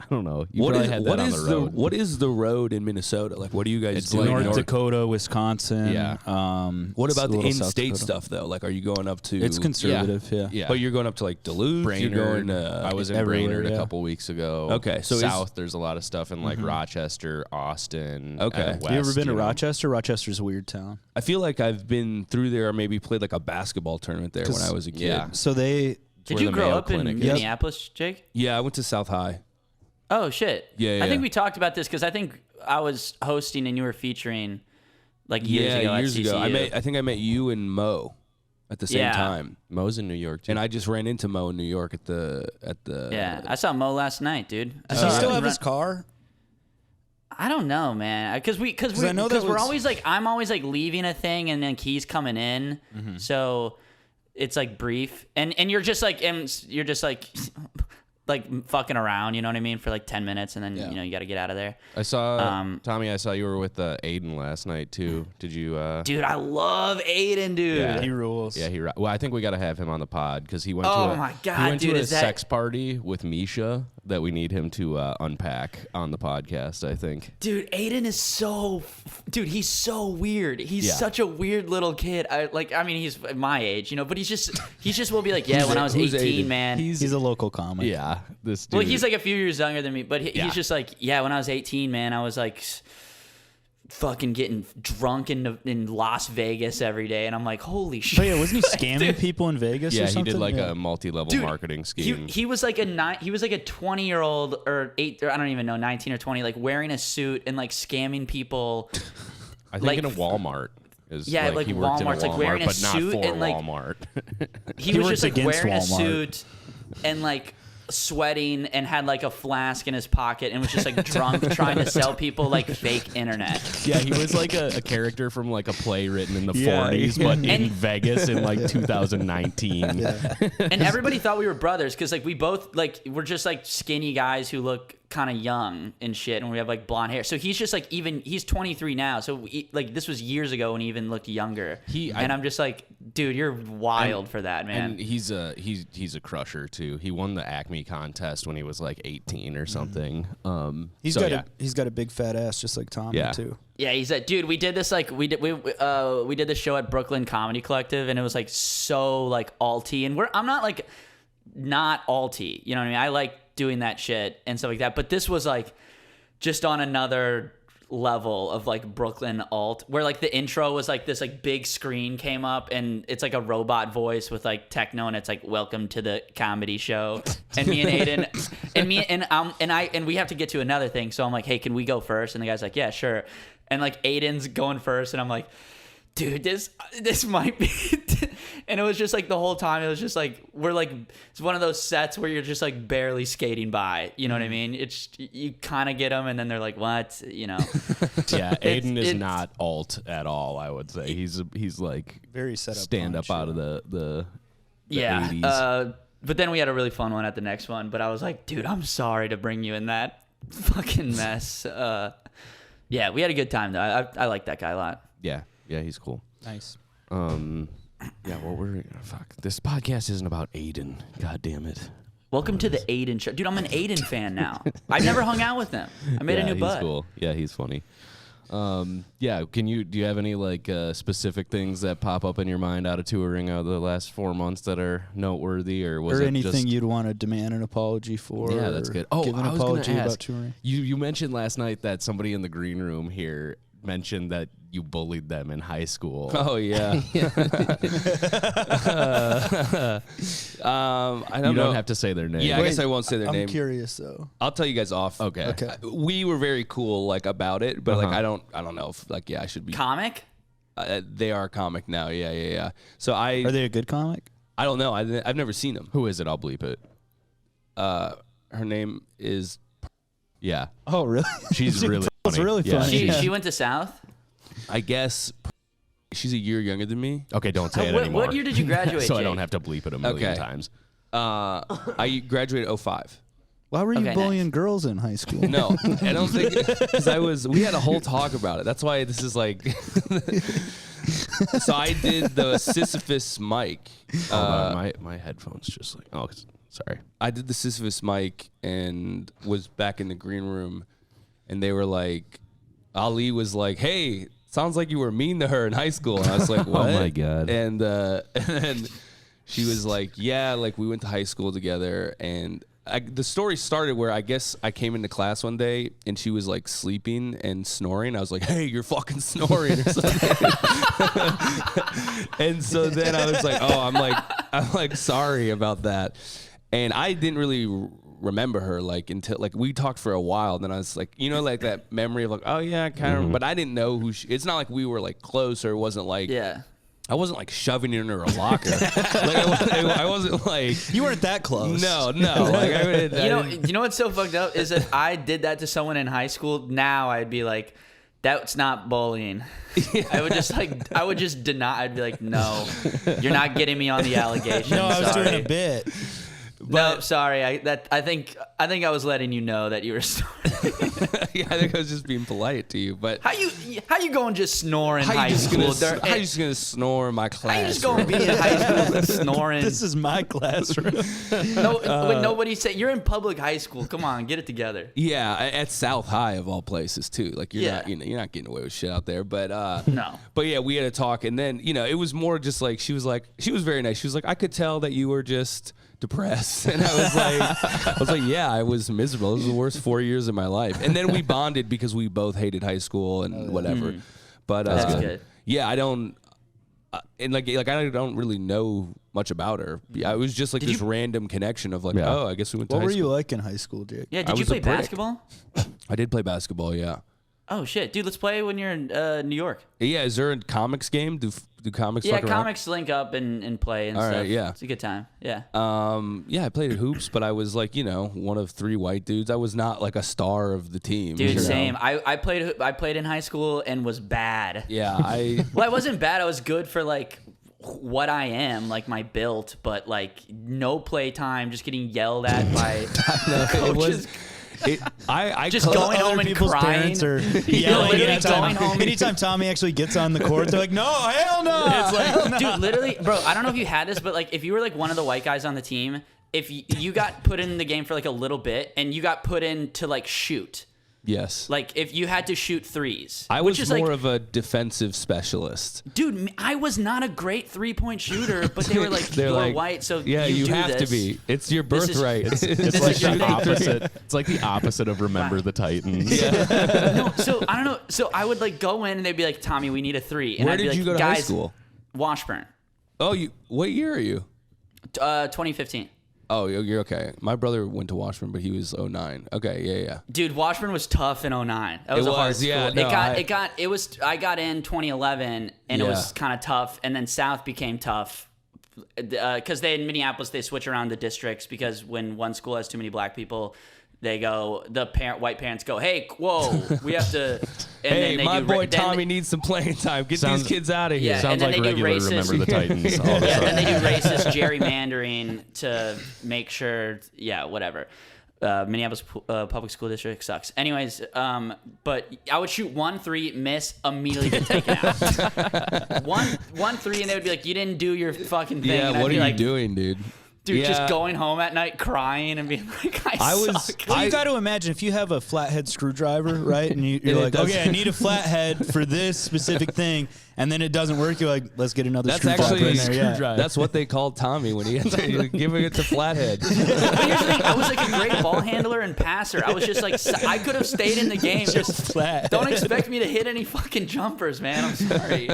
don't know. You probably had that on the road. What is the road in Minnesota? Like, what do you guys do? like North Dakota, Wisconsin. Yeah. What about the in-state stuff though? Like, are you going up to? It's conservative. Yeah. But you're going up to like Duluth. Brainerd. You're going. I was in everywhere, Brainerd a couple weeks ago. Okay, so south there's a lot of stuff in like Rochester, Austin. Okay, west, you ever been to know. Rochester? Rochester's a weird town. I feel like I've been through there, or maybe played like a basketball tournament there when I was a kid. Yeah. So they. Did where you the grow Mayo up in Clinic is. Minneapolis, Jake? Yeah, I went to South High. Oh shit. Yeah. I think we talked about this because I think I was hosting and you were featuring like years ago. Years at ago. CCU. I think I met you and Mo at the same time. Mo's in New York too. And I just ran into Mo in New York at the. Yeah, I saw Mo last night, dude. Does he still have his car? I don't know, man. Because I know that we're was- always like I'm always like leaving a thing and then he's coming in, so it's like brief, and you're just like like fucking around, you know what I mean, for like 10 minutes, and then you know you got to get out of there. I saw Tommy. I saw you were with Aiden last night too. Did you? Dude, I love Aiden, dude. Yeah. He rules. Yeah, well, I think we got to have him on the pod because he went to Oh my God, he went dude, to a is that- sex party with Misha that we need him to unpack on the podcast, I think. Dude, Aiden is dude, he's so weird. He's such a weird little kid. I mean, he's my age, you know, but he's just will be like, yeah, when I was 18, Aiden? man. He's a local comic. Yeah, this dude. Well, he's like a few years younger than me, but he's just like, yeah, when I was 18, man, I was like fucking getting drunk in Las Vegas every day, and I'm like, holy shit. But yeah, wasn't he scamming people in Vegas? yeah, or he something? did like a multi-level marketing scheme. He was like a 20-year-old or 8, or I don't even know, 19 or 20, like wearing a suit and like scamming people. I think like- in a Walmart. Yeah, like he worked Walmart's, in a like, Walmart, wearing a but not suit for and, like, Walmart. He was works just like against wearing a Walmart. suit and like sweating and had like a flask in his pocket and was just like drunk trying to sell people like fake internet. Yeah, he was like a character from like a play written in the Yeah. 40s, but in And- Vegas in like 2019. And everybody thought we were brothers because like we both like we're just like skinny guys who look kind of young and shit, and we have like blonde hair. So he's just like he's 23 now. So like this was years ago when he even looked younger. I'm just like, dude, you're wild for that, man. And he's a crusher too. He won the Acme contest when he was like 18 or something. He's got a big fat ass just like Tommy too. Yeah, he's like, dude, we did this like we did this show at Brooklyn Comedy Collective, and it was like so like alty, and I'm not like not alty, you know what I mean? I like doing that shit and stuff like that, but this was like just on another level of like Brooklyn alt, where like the intro was like this like big screen came up and it's like a robot voice with like techno, and it's like welcome to the comedy show, and me and Aiden and we have to get to another thing, so I'm like, hey, can we go first? And the guy's like, yeah, sure. And like Aiden's going first, and I'm like, dude, this might be. And it was just like the whole time, it was just like, it's one of those sets where you're just like barely skating by. You know what I mean? It's, you kind of get them, and then they're like, what? You know? Yeah, Aiden is not alt at all, I would say. He's like very set up stand up out of the yeah. 80s. But then we had a really fun one at the next one. But I was like, dude, I'm sorry to bring you in that fucking mess. Yeah, we had a good time though. I like that guy a lot. Yeah, he's cool. Nice. Yeah, fuck. This podcast isn't about Aiden. God damn it. Welcome to the Aiden show. Dude, I'm an Aiden fan now. I've never hung out with him. I made a new bud. He's cool. Yeah, he's funny. Yeah, do you have any like specific things that pop up in your mind out of touring out of the last 4 months that are noteworthy, or was or it anything just... you'd want to demand an apology for? Yeah, that's good. Oh, give an I was apology gonna ask, about touring. You mentioned last night that somebody in the green room here mentioned that you bullied them in high school. Oh yeah. I don't You know. don't have to say their name. Yeah, I guess I won't say their name. I'm curious though. I'll tell you guys off. Okay. We were very cool like about it, but like I don't know if like I should be. Comic? They are a comic now. Yeah. So Are they a good comic? I don't know. I've never seen them. Who is it? I'll bleep it. Her name is. Yeah. Oh really? She's really It's funny. really Yeah. funny. She went to South? I guess she's a year younger than me. Okay, don't say it What anymore. year did you graduate, So I Jake? don't have to bleep it a million Okay. times. I graduated 05. Why were you Okay, bullying nice. girls in high school? No, I don't think because we had a whole talk about it. That's why this is like. So I did the Sisyphus mic. My headphones just like sorry. I did the Sisyphus mic and was back in the green room, and they were like, Ali was like, "Hey, sounds like you were mean to her in high school." And I was like, "What?" Oh my God. And she was like, "Yeah, like we went to high school together." And the story started where I guess I came into class one day and she was like sleeping and snoring. I was like, "Hey, you're fucking snoring," or something. And so then I was like, "Oh, I'm like sorry about that." And I didn't really remember her like until like we talked for a while. Then I was like, you know, like that memory of like, oh yeah, kind of. But I didn't know who. It's not like we were like close, or it wasn't like. Yeah. I wasn't like shoving it in her locker. Like I wasn't like. You weren't that close. No. Like You know what's so fucked up is if I did that to someone in high school, now I'd be like, that's not bullying. I would just deny. I'd be like, no, you're not getting me on the allegation. No, I was Sorry. doing a bit. No, sorry. I think I was letting you know that you were snoring. Yeah, I think I was just being polite to you. But How you going just snore in how high you just school? how you just gonna snore in my class? How you just going to be in high school and snoring? This is my classroom. When nobody say you're in public high school. Come on, get it together. Yeah, at South High of all places too. Like you're Yeah. not, you're not getting away with shit out there. But No. But yeah, we had a talk, and then it was more just like she was very nice. She was like, I could tell that you were just depressed, and I was like, yeah, I was miserable. It was the worst 4 years of my life. And then we bonded because we both hated high school and whatever. But That's good. Yeah, I don't. And like I don't really know much about her. Yeah, it was just like this random connection of like, Yeah. oh, I guess we went to What high were school. you like in high school, Jake? Yeah. I Did you was a play prick. basketball? I did play basketball. Yeah. Oh shit, dude! Let's play when you're in New York. Yeah. Is there a comics game? Do comics? Yeah, fuck around? comics link up and play and All stuff. right, yeah. It's a good time. Yeah. Yeah, I played at hoops, but I was like, one of 3 white dudes. I was not like a star of the team. Dude, same. I played in high school and was bad. Yeah, Well, I wasn't bad. I was good for like what I am, like my built, but like no play time, just getting yelled at by coaches. I Just call- going home and people's crying. parents are literally yelling going home. anytime Tommy actually gets on the court, they're like, no, hell no. It's like, Dude, literally, bro, I don't know if you had this, but like if you were like one of the white guys on the team, if you got put in the game for like a little bit and you got put in to like shoot, Yes. like if you had to shoot threes, I which was is more like, of a defensive specialist. dude, I was not a great 3-point shooter, but they were like, They're you're like, white, so yeah, you do have this. to be. It's your This is- birthright. It's This like is your the thing. opposite. It's like the opposite of Remember the Titans. No, so I don't know. So I would like go in and they'd be like, Tommy, we need a 3. And Where I'd be did like, you go to guys, high school? Washburn, Oh, what year are you? 2015. Oh, you're okay. My brother went to Washburn, but he was 09. Okay, yeah. Dude, Washburn was tough in 09. That was It a hard was, school. yeah, no, I got in 2011 and it Yeah. was kind of tough, and then South became tough because they in Minneapolis they switch around the districts because when one school has too many black people, they go white parents go, hey, whoa, we have to. And Hey, then they my do, boy then Tommy needs some playing time. Get Sounds- these kids out of here. Yeah, Sounds and then like they do regular racist- Remember the Titans. All of a Yeah, sudden. and then they do racist gerrymandering to make sure, whatever. Minneapolis public school district sucks. Anyways, but I would shoot 1-3, miss, immediately get taken out. one 3, and they would be like, "You didn't do your fucking thing." Yeah, and I'd what are be you like, doing, dude? Dude, Yeah. just going home at night crying and being like, I was- suck. well, you got to imagine if you have a flathead screwdriver, right? And you're it like, does- okay, I need a flathead for this specific thing, and then it doesn't work. You're like, let's get another That's screwdriver actually in there. Yeah. That's what they called Tommy when he had to giving it to Flathead. But here's the thing, I was like a great ball handler and passer. I was just like, I could have stayed in the game. Just flat. don't expect me to hit any fucking jumpers, man. I'm sorry.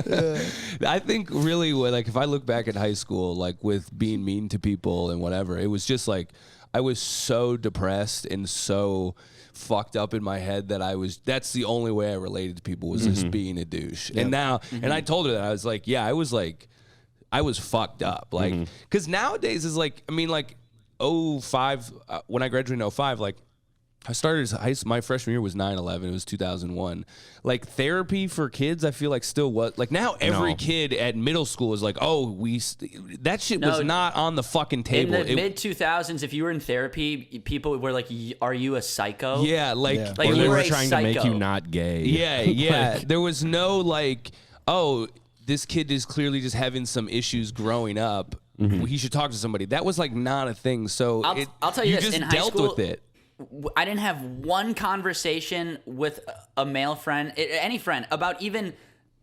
I think really, like if I look back at high school, like with being mean to people and whatever, it was just like I was so depressed and so fucked up in my head that that's the only way I related to people was just being a douche. And now, and I told her that I was like, yeah, I was fucked up. Like, cause nowadays is like, I mean, like 05, when I graduated in 05, like I started my freshman year was 9/11. It was 2001. Like therapy for kids, I feel like still what like now every kid at middle school is like, oh, that shit was not on the fucking table. In the mid 2000s, if you were in therapy, people were like, "Are you a psycho?" Yeah, like Like or you they were were a trying to make psycho. you not gay. yeah. There was no like, oh, this kid is clearly just having some issues growing up. He should talk to somebody. That was like not a thing. So I'll tell you this, just in high dealt school, with it. I didn't have one conversation with a male friend, any friend, about even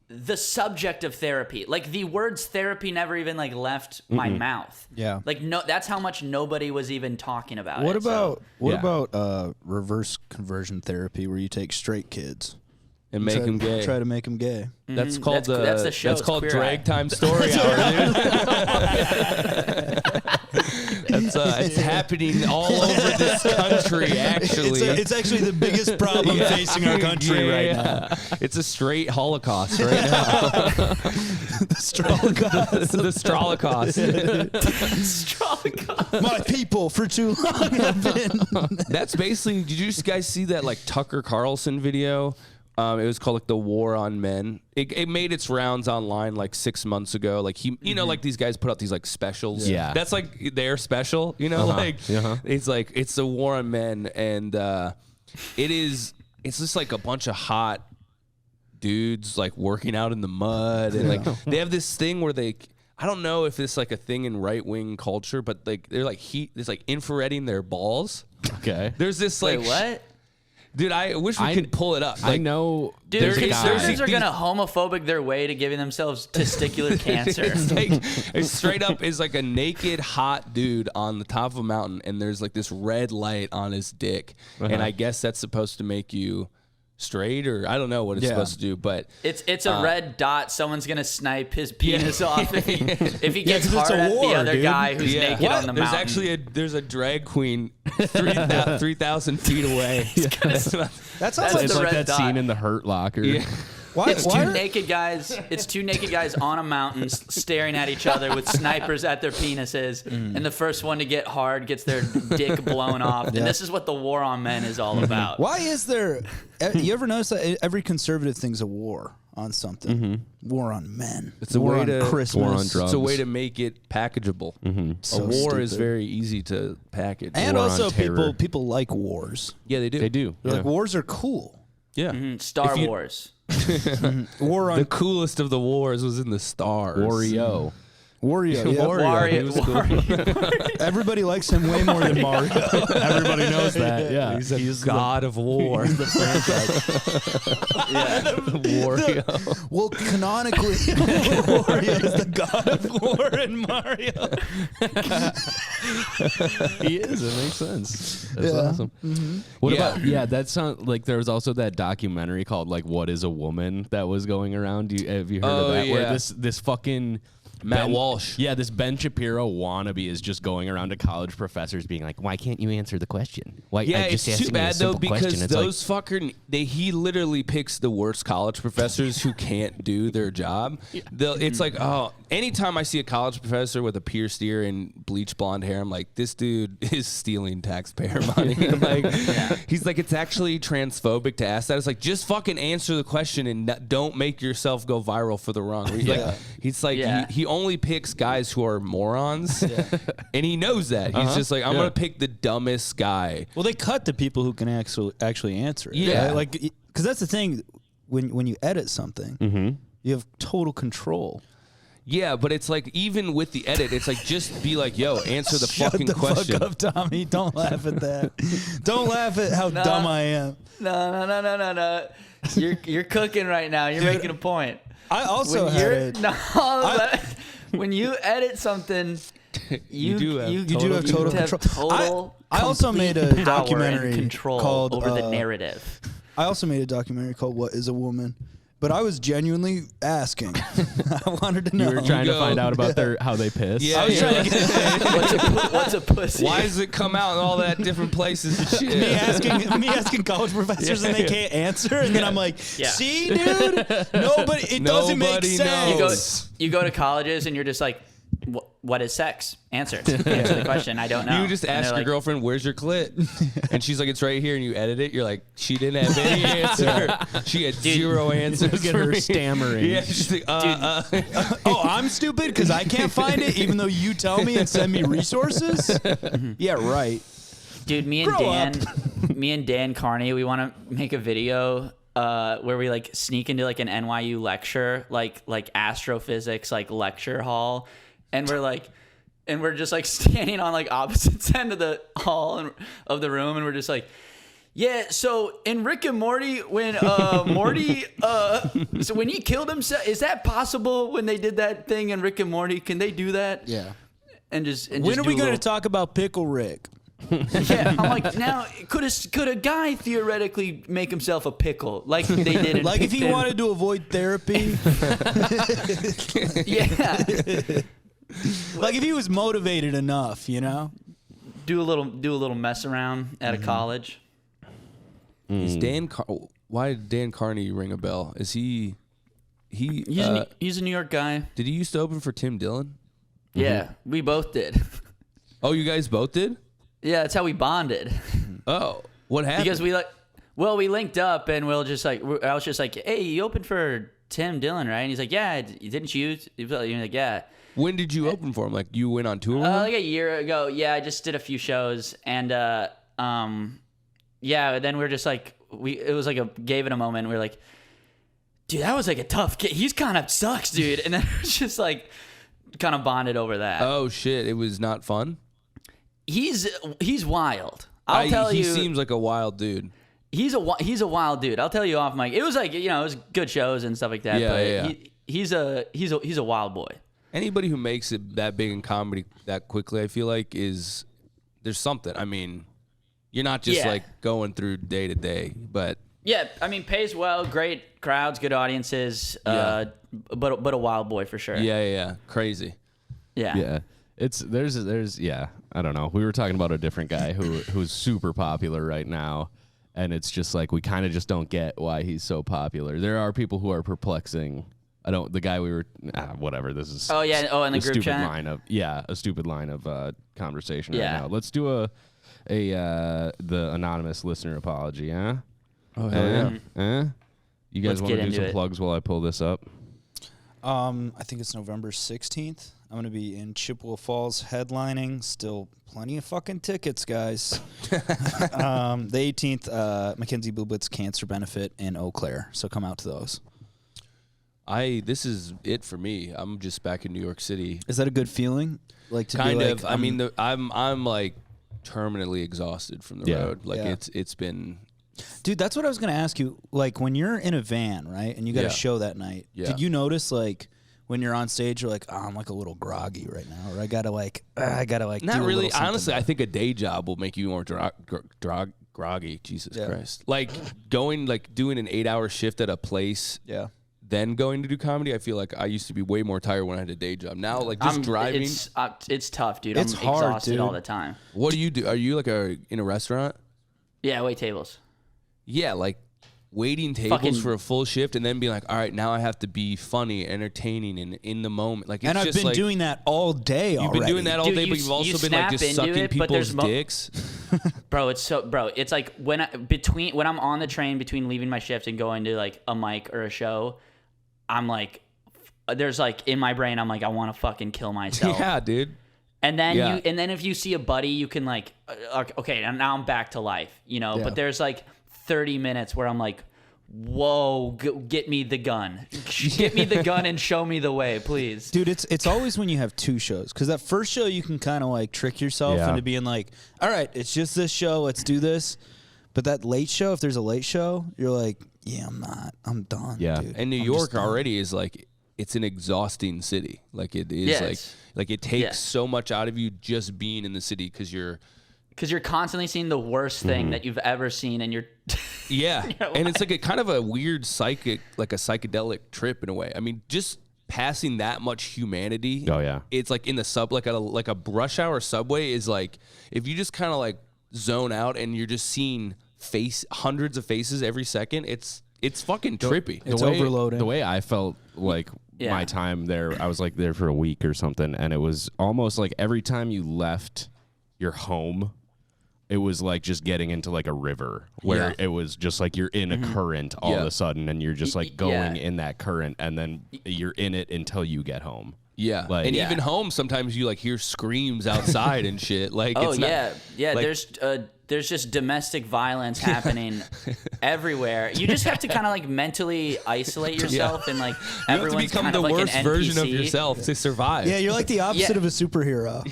the subject of therapy. Like the words therapy never even like left my mouth. Yeah. Like no, that's how much nobody was even talking about What it. about yeah. reverse conversion therapy, where you take straight kids And make him gay. Try to make them gay. That's called That's the show. That's It's called Queer Drag Eye. Time Story Hour, dude. It's happening all over this country. Actually, It's actually the biggest problem facing our country right now. It's a straight Holocaust right now. The Strolocast. The Strolocast. My people for too long have been. That's basically. Did you guys see that like Tucker Carlson video? It was called like the War on Men. It made its rounds online like 6 months ago. Like you know, like these guys put out these like specials. Yeah. That's like their special. You know, like it's like it's the War on Men, and it's just like a bunch of hot dudes like working out in the mud, and like they have this thing where I don't know if it's like a thing in right wing culture, but like they're like it's like infrareding their balls. Okay. There's this like Wait, what? Dude, I wish we could pull it up. I know. Dude, there's a guy. conservatives are gonna homophobic their way to giving themselves testicular cancer. It's like it's straight up is like a naked hot dude on the top of a mountain, and there's like this red light on his dick, and I guess that's supposed to make you straight, or I don't know what it's supposed to do, but It's a red dot. Someone's gonna snipe his penis off if he gets 'cause it's hard a at the war, other dude. guy who's naked on the there's mountain. actually there's a drag queen 3,000 feet away. That sounds That's like It's the like red that dot. scene in the Hurt Locker. Yeah. Why? It's two naked guys. It's two naked guys on a mountain staring at each other with snipers at their penises, and the first one to get hard gets their dick blown off. And this is what the war on men is all about. Why is there? You ever notice that every conservative thing's a war on something? War on men. It's a war way on to Christmas. war on drugs. It's a way to make it packageable. So A war is stupid. very easy to package. And War on also, terror. people like wars. yeah, they do. They do. They're Yeah. like, wars are cool. Yeah. Star If you- Wars. War on The coolest of the wars was in the stars. Wario. Wario. Yeah. Wario. was cool. Everybody likes him way more than Mario. Everybody knows that. Yeah. He's God of War. Wario. Well, canonically, Wario is the god of war in Mario. He is. It makes sense. That's Yeah. awesome. What Yeah. about that? Sound like there was also that documentary called like "What Is a Woman" that was going around. Have you heard of that? Where yeah. this fucking Matt Walsh. Yeah, this Ben Shapiro wannabe is just going around to college professors being like, "Why can't you answer the question? Why?" Yeah, I just it's asked too me a bad though simple because question." It's those fucking he literally picks the worst college professors who can't do their job. It's like, oh, anytime I see a college professor with a pierced ear and bleach blonde hair, I'm like, this dude is stealing taxpayer money. Like, he's like, it's actually transphobic to ask that. It's like, just fucking answer the question and don't make yourself go viral for the wrong reason. Like, he's like, he only picks guys who are morons, and he knows that. He's just like, I'm gonna pick the dumbest guy. Well, they cut the people who can actually answer it. Yeah. right? Like, because that's the thing. When you edit something, you have total control. Yeah, but it's like, even with the edit, it's like, just be like, yo, answer the Shut fucking the question. fuck up, Tommy. Don't laugh at that. Don't laugh at how dumb I am. No. You're cooking right now. You're making a point. I also When had you're it. when you edit something, you do have you do have total control. Total I also made a complete power and documentary control called, over the narrative. I also made a documentary called "What Is a Woman," but I was genuinely asking. I wanted to know. You were trying to Go. find out about how they piss. Yeah, I was trying to get What's a pussy? Why does it come out in all that different places and shit? me asking college professors and they can't answer, and then I'm like, Yeah. "See, dude, it doesn't make Nobody sense." you go to colleges and you're just like, what is sex? Answer the question. I don't know. You just And ask they're your like, girlfriend, "Where's your clit?" And she's like, "It's right here." And you edit it. You're like, "She didn't have any answer. She had zero answers." Look at for her me. stammering. Yeah, she's like, Oh, I'm stupid because I can't find it, even though you tell me and send me resources. Yeah, right. Dude, me and Dan Carney, we want to make a video where we like sneak into like an NYU lecture, like astrophysics, like lecture hall, and we're just like standing on like opposite end of the hall and of the room, and we're just like, yeah. So in Rick and Morty, when Morty, so when he killed himself, is that possible? When they did that thing in Rick and Morty, can they do that? Yeah. And just When are we going to talk about Pickle Rick? Yeah, I'm like, now could a guy theoretically make himself a pickle like they did in Like if he wanted to avoid therapy, yeah, like if he was motivated enough, you know. do a little mess around at a college. Is why did Dan Carney ring a bell? Is he? He's a New York guy. Did he used to open for Tim Dillon? Yeah, we both did. Oh, you guys both did? Yeah, that's how we bonded. Oh, what happened? Because we linked up and I was just like, hey, you opened for Tim Dillon, right? And he's like, yeah, didn't you? He was like, yeah. When did you open for him? Like, you went on tour with him? Like a year ago. Yeah, I just did a few shows, and yeah. Then we're just like, it was like gave it a moment. And we were like, dude, that was like a tough kid. He's kind of sucks, dude. And then it was just like, kind of bonded over that. Oh shit! It was not fun. He's wild. I'll tell you. He seems like a wild dude. He's a wild dude. I'll tell you off mic. It was like, it was good shows and stuff like that. Yeah, but yeah. He's a wild boy. Anybody who makes it that big in comedy that quickly, I feel like, there's something. I mean, you're not just like going through day to day, but yeah, I mean, pays well, great crowds, good audiences, Yeah. but a wild boy for sure. yeah, crazy. Yeah. Yeah. There's I don't know. We were talking about a different guy who's super popular right now, and it's just like we kind of just don't get why he's so popular. There are people who are perplexing. The guy we were whatever. This is in the group stupid chat. a stupid line of conversation right Yeah. now. Let's do the anonymous listener apology, huh? Oh hell yeah. You guys Let's want to get do into some it. plugs while I pull this up? I think it's November 16th. I'm going to be in Chippewa Falls headlining. Still plenty of fucking tickets, guys. The 18th, Mackenzie Bublitz Cancer Benefit in Eau Claire. So come out to those. This is it for me. I'm just back in New York City. Is that a good feeling? Like to Kind be of. like, I mean, I'm like terminally exhausted from the Yeah. road. Like Yeah. it's been. dude, that's what I was going to ask you. Like when you're in a van, right, and you got Yeah. a show that night, Yeah. did you notice like when you're on stage, you're like, oh, I'm like a little groggy right now, or I gotta like Not do a really. little something. Honestly, I think a day job will make you more groggy. Jesus Yeah. Christ! Like doing an 8-hour shift at a place. Yeah. Then going to do comedy, I feel like I used to be way more tired when I had a day job. Now, like just driving. It's tough, dude. It's I'm hard, exhausted dude. all the time. What do you do? Are you like in a restaurant? Yeah, wait tables. Yeah, like waiting tables Fucking- for a full shift and then being like, all right, now I have to be funny, entertaining, and in the moment. Like, it's And I've just been like, doing that all day You've already. been doing that all Dude, day, you but you've also you been like snap just into sucking it, but people's there's dicks. Bro, it's like when I'm on the train between leaving my shift and going to like a mic or a show, I'm like, there's like in my brain, I'm like, I want to fucking kill myself. Yeah, dude. And then Yeah. then if you see a buddy, you can like, okay, and now I'm back to life, you know. Yeah. But there's like 30 minutes where I'm like, whoa, get me the gun, get me the gun and show me the way, please. Dude, it's always when you have two shows, because that first show you can kind of like trick yourself Yeah. into being like, all right, it's just this show, let's do this. But that late show, if there's a late show, you're like, yeah, I'm done. Yeah. dude. And New I'm York just done. already is like, it's an exhausting city. Like it is Yes. like it takes Yeah. so much out of you just being in the city because you're. Because you're constantly seeing the worst thing that you've ever seen, and you're Yeah, and it's like a kind of a weird psychedelic trip in a way. I mean, just passing that much humanity. Oh, yeah. It's like in the like a rush hour subway is like if you just kind of like zone out and you're just seeing hundreds of faces every second. It's fucking trippy. It's way, overloading. The way I felt like Yeah. my time there, I was like there for a week or something, and it was almost like every time you left your home, it was like just getting into like a river where Yeah. it was just like you're in a current all of Yeah. a sudden, and you're just like going Yeah. in that current, and then you're in it until you get home. Yeah, Like- and Yeah. even home sometimes you like hear screams outside and shit. Like, oh it's not, yeah, like- there's just domestic violence happening everywhere. You just have to kind of like mentally isolate yourself, and like you have to everyone's become kind the of like worst an version of NPC. yourself to survive. Yeah, you're like the opposite Yeah. of a superhero.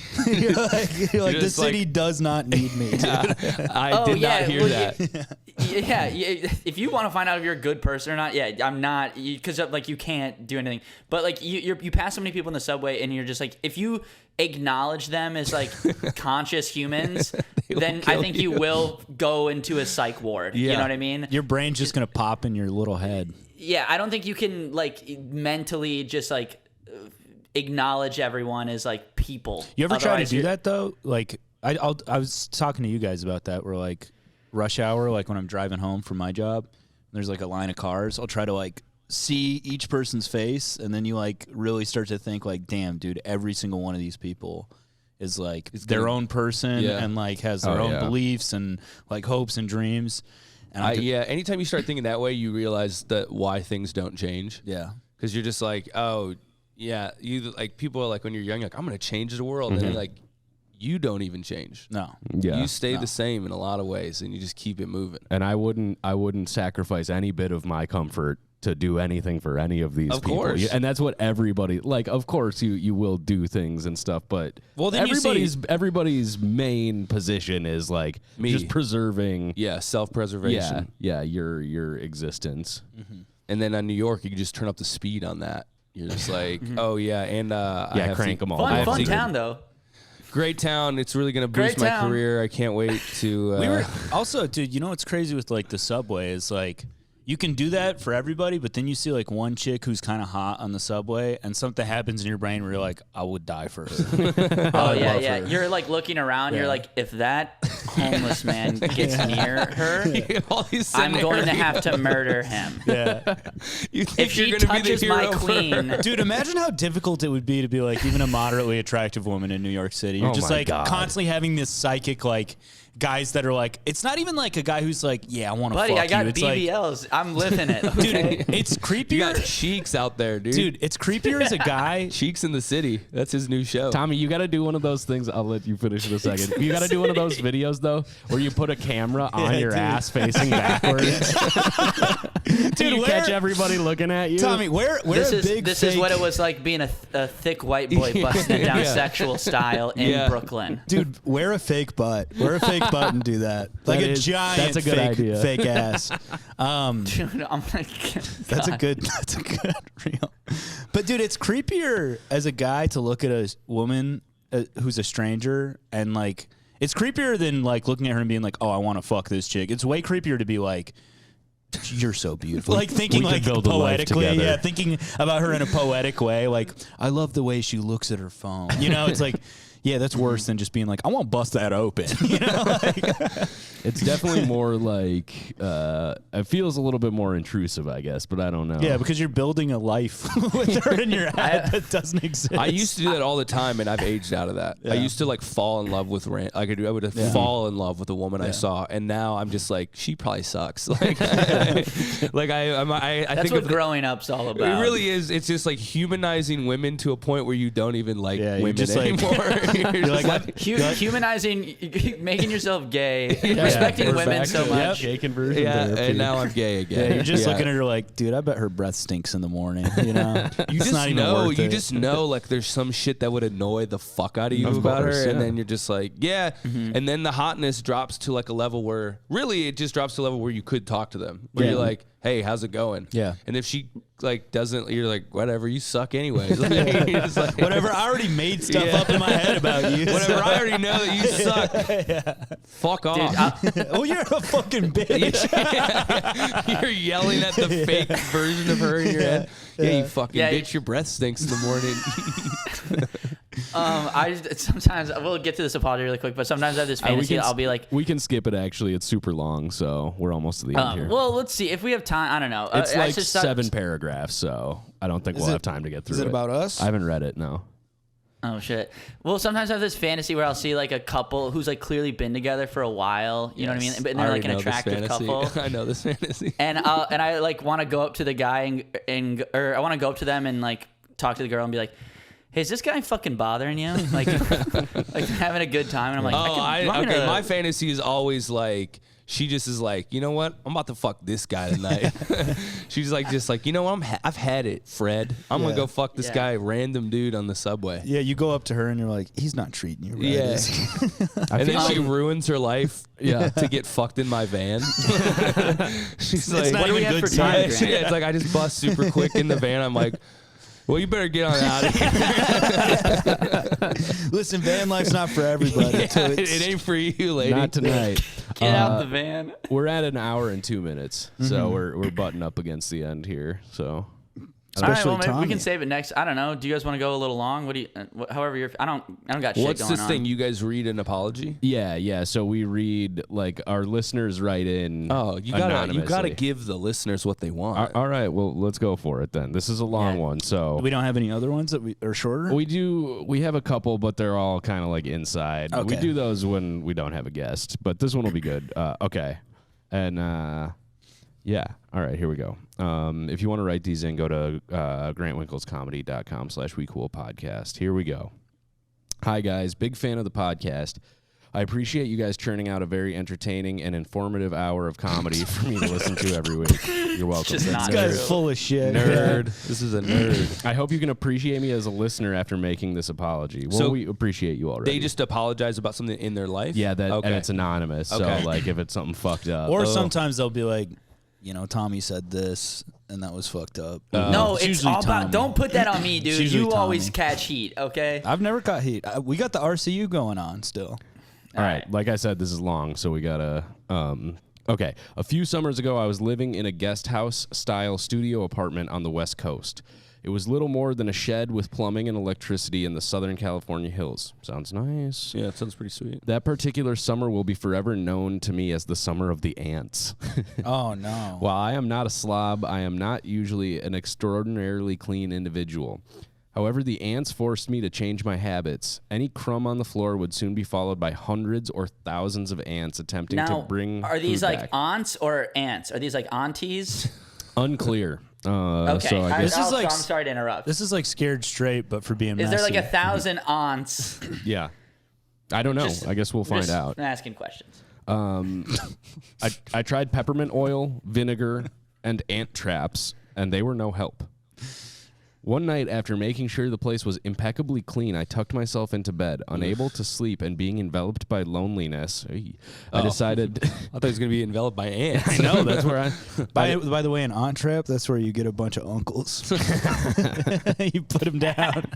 you're like the just like- city does not need me. Dude. I did not hear that. Yeah, if you want to find out if you're a good person or not, yeah, I'm not, because like you can't do anything. But like you pass so many people in the subway, and you're just like, if you acknowledge them as like conscious humans, then I think you will go into a psych ward. You Yeah. know what I mean? Your brain's just gonna pop in your little head. Yeah, I don't think you can like mentally just like acknowledge everyone as like people. You ever try to Otherwise do you're- that though? Like I was talking to you guys about that. Where like rush hour, like when I'm driving home from my job, and there's like a line of cars. I'll try to like see each person's face, and then you like really start to think like, damn, dude, every single one of these people is like their gonna- own person Yeah. and like has their Oh, own yeah. beliefs and like hopes and dreams. And I'm Yeah, anytime you start thinking that way, you realize that why things don't change. yeah. Because you're just like, oh, yeah, you like people are like when you're young, like I'm gonna change the world, and you're like, you don't even change. No. Yeah. You stay the same in a lot of ways, and you just keep it moving. And I wouldn't sacrifice any bit of my comfort to do anything for any of these Of people. course. Yeah, and that's what everybody like. Of course, you will do things and stuff, but Well, then you everybody's main position is like just preserving. Yeah, self-preservation. Yeah, your existence. And then on New York, you can just turn up the speed on that. You're just like, oh yeah, and I Yeah, have crank to- them all. I have Fun to- town though. Great town. It's really gonna boost Great my town. career. I can't wait to. We were also, dude. You know what's crazy with like the subway is like you can do that for everybody, but then you see like one chick who's kind of hot on the subway, and something happens in your brain where you're like, I would die for her. Oh yeah, love yeah. her. You're like looking around. You're Yeah. like, if that homeless man gets near her, I'm going to have to murder him. Yeah. You think If she you're gonna be the touches my hero for queen, her? Dude, imagine how difficult it would be to be like even a moderately attractive woman in New York City. You're Oh just my like God. constantly having this psychic like guys that are like, it's not even like a guy who's like, yeah, I want to fuck buddy, I got you. It's like, BBLs. I'm living it. Okay? dude, it's You creepier. got Cheeks out there, dude. Dude, it's creepier as a guy. Cheeks in the City. That's his new show. Tommy, you got to do one of those things. I'll let you finish in a second. You got to do one of those videos though, where you put a camera on Yeah, your dude. ass facing backwards. Dude, you where, catch everybody looking at you. Tommy, where This a is big this is fake- what it was like being a thick white boy busting it down Yeah. sexual style in Yeah. Brooklyn. Dude, wear a fake butt. Wear a fake butt and do that. Like That a is- giant that's a good fake, idea. fake ass. Dude, I'm like, That's a God. good real. But dude, it's creepier as a guy to look at a woman who's a stranger and like it's creepier than like looking at her and being like, "Oh, I want to fuck this chick." It's way creepier to be like, "You're so beautiful." Like thinking We could like build a life poetically, together. yeah, thinking about her in a poetic way. Like, I love the way she looks at her phone. You know, it's like, yeah, that's worse than just being like, "I want to bust that open." You know, like, It's definitely more like it feels a little bit more intrusive, I guess, but I don't know. yeah, because you're building a life with her in your head that doesn't exist. I used to do that all the time, and I've aged out of that. I Yeah. used to like fall in love with I would fall in love with a woman I saw, and now I'm just like, she probably sucks. Like, like I That's think what of growing up's all it about. really is. It's just like humanizing women to a point where you don't even like Yeah, you're women just like- anymore. You're like, just like, Humanizing, making yourself gay, respecting We're women back so to much. Jake conversion yeah, therapy. and now I'm gay again. Yeah, you're just looking at her like, dude, I bet her breath stinks in the morning. You know, You It's just not even know, worth you it. just know, like there's some shit that would annoy the fuck out of you Of about course, her, and yeah. then you're just like, yeah, and then the hotness drops to like a level where really it just drops to a level where you could talk to them, where Yeah. you're like, hey, how's it going? Yeah. and if she like doesn't, you're like, whatever, you suck anyways. Like, you're just like, Whatever. I already made stuff Yeah. up in my head about you. whatever, I already know that you suck. Fuck off. Dude, Oh, you're a fucking bitch. You're yelling at the fake version of her in your head. Yeah, you fucking Yeah, bitch, your breath stinks in the morning. I sometimes we'll get to this apology really quick, but sometimes I have this fantasy. I'll be like, we can skip it. Actually, it's super long, so we're almost to the end here. well, let's see if we have time. I don't know. It's I like just thought- 7 paragraphs, so I don't think we'll it- have time to get through Is it about us? I haven't read it. No. Oh shit. Well, sometimes I have this fantasy where I'll see like a couple who's like clearly been together for a while. You know what I mean? But I they're like already an know this attractive fantasy. couple. I know this fantasy. And I like want to go up to the guy or I want to go up to them and like talk to the girl and be like, "Hey, is this guy fucking bothering you? Like, like having a good time?" And I'm like, Oh, you want me okay. to- My fantasy is always like, she just is like, you know what? I'm about to fuck this guy tonight. She's like, just like, you know what? I've had it, Fred. I'm gonna Yeah. go fuck this Yeah. guy, random dude on the subway. Yeah, you go up to her and you're like, he's not treating you right. Yeah. is he?" And then she ruins her life to get fucked in my van. She's like, not what do we even have good for time, time. Grant? yeah, it's like I just bust super quick in the van. I'm like, well, you better get on out of here. Listen, van life's not for everybody. Yeah, so it's- it ain't for you, lady. Not tonight. Get out the van. We're at an hour and 2 minutes, so we're butting up against the end here. So All right, Especially well, maybe we Tommy. can save it next. I don't know. Do you guys want to go a little long? What do you? However, you're. I don't got shit What's going this on. thing? You guys read an apology? yeah. So we read like our listeners write in. Oh, you gotta anonymously. give the listeners what they want. All right, well, let's go for it then. This is a long Yeah. one, so We don't have any other ones that are shorter? we do. We have a couple, but they're all kind of like inside. We Okay. do those when we don't have a guest, but this one will be good. Okay, and yeah. All right, here we go. If you want to write these in, go to grantwinklescomedy.com/wecoolpodcast. Here we go. Hi guys, big fan of the podcast. I appreciate you guys churning out a very entertaining and informative hour of comedy for me to listen to every week. You're welcome. Just not This guy's true. full of shit. Nerd. This is a nerd. I hope you can appreciate me as a listener after making this apology. Well, So we appreciate you already. They just apologize about something in their life? yeah, that Okay. and it's anonymous. So Okay. like if it's something fucked up, Or sometimes they'll be like, Tommy said this, and that was fucked up. No, it's usually all about. Tommy. Don't put that on me, dude. usually You always Tommy. catch heat, okay? I've never got heat. We got the RCU going on still. all right. Like I said, this is long, so we gotta. Okay, a few summers ago, I was living in a guest house style studio apartment on the West Coast. It was little more than a shed with plumbing and electricity in the Southern California hills. Sounds nice. Yeah, it sounds pretty sweet. That particular summer will be forever known to me as the summer of the ants. Oh, no. While I am not a slob, I am not usually an extraordinarily clean individual. However, the ants forced me to change my habits. Any crumb on the floor would soon be followed by hundreds or thousands of ants attempting to bring are these food like back. aunts or ants? Are these like aunties? Unclear. Okay, So I guess, I'm sorry to interrupt. This is like Scared Straight, but for being Is there like messy. 1,000 aunts? yeah. I don't know. I guess we'll find Just out. asking questions. I tried peppermint oil, vinegar, and ant traps, and they were no help. One night, after making sure the place was impeccably clean, I tucked myself into bed, unable to sleep and being enveloped by loneliness. I decided... I thought he was going to be enveloped by ants. I know, that's where I... By the way, an aunt trap, that's where you get a bunch of uncles. You put them down.